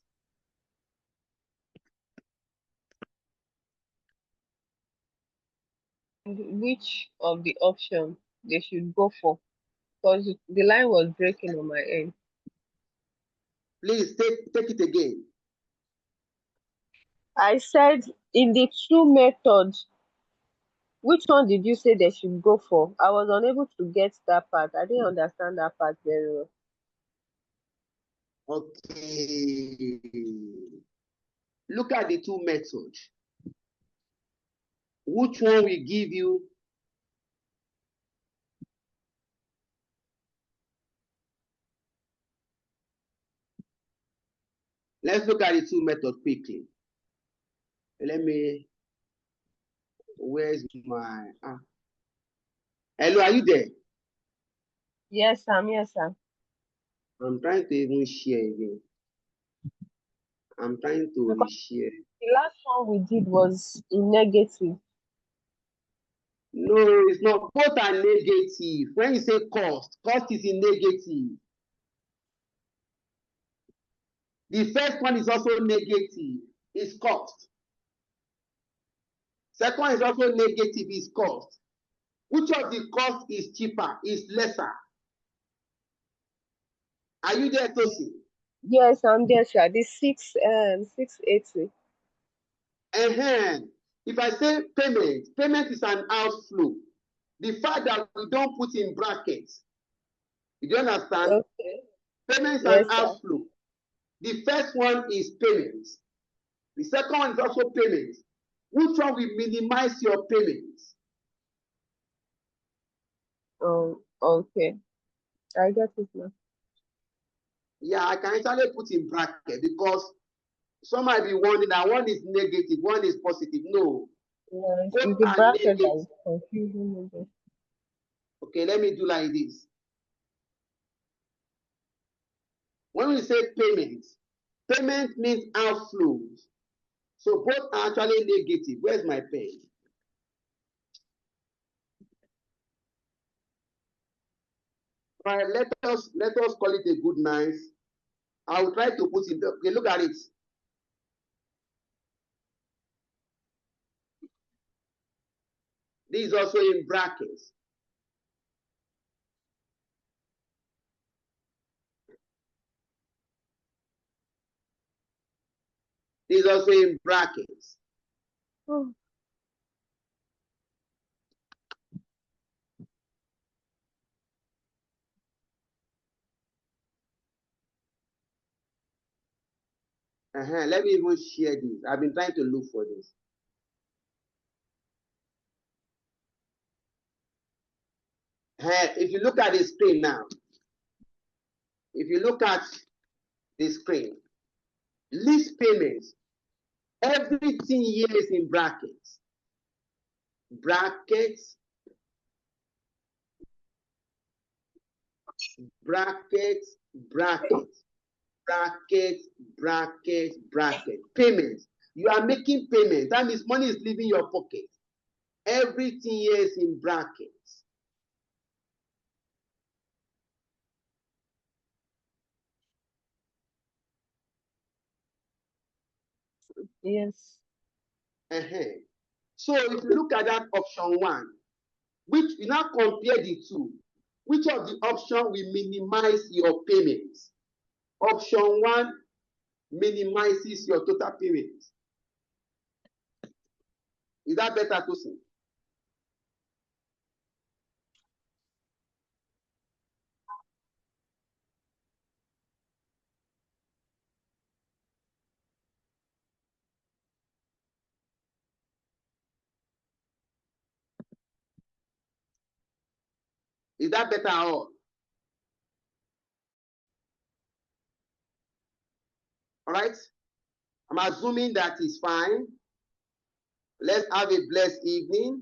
S6: which of the options they should go for? Because the line was breaking on my end.
S1: Please take it again.
S6: I said in the two methods, which one did you say they should go for? I was unable to get that part. I didn't understand that part very well.
S1: Okay. Look at the two methods. Which one will give you let's look at the two methods quickly. Let me where's my hello, are you there?
S6: Yes, Sam. Yes, sir.
S1: I'm trying to even share again. I'm trying to
S6: Because
S1: reshare.
S6: the last one we did was in negative.
S1: No, it's not. Both are negative. When you say cost is in negative. The first one is also negative. It's cost. Second one is also negative. Is cost. Which of the cost is cheaper? Is lesser? Are you there, Tosi?
S6: Yes, I'm there, sir. The 680.
S1: If I say payment is an outflow. The fact that we don't put in brackets, you don't understand?
S6: Okay.
S1: Payment is
S6: Yes,
S1: an
S6: sir.
S1: outflow. The first one is payment. The second one is also payment. Which one will minimize your payments?
S6: Okay. I get it now.
S1: Yeah, I can actually put in bracket because some might be wondering that one is negative, one is positive. No,
S6: Yes,
S1: both
S6: it's the
S1: are
S6: bracket that
S1: negative.
S6: is confusing me.
S1: Okay, let me do like this. When we say payment means outflows. So both are actually negative. Where's my pen? All right, let us call it a good night. I will try to put it. Okay, look at it. This is also in brackets. This is also in brackets.
S6: Oh.
S1: Let me even share this. I've been trying to look for this. If you look at the screen now, if you look at the screen, list payments, everything here is in brackets. Brackets, brackets, brackets, brackets, brackets, brackets. Payments. You are making payments. That means money is leaving your pocket. Everything here is in brackets.
S6: Yes.
S1: So if you look at that option one, which you now compare the two, which of the option will minimize your payments? Option one minimizes your total payments. Is that better to see? Is that better at all? All right. I'm assuming that is fine. Let's have a blessed evening.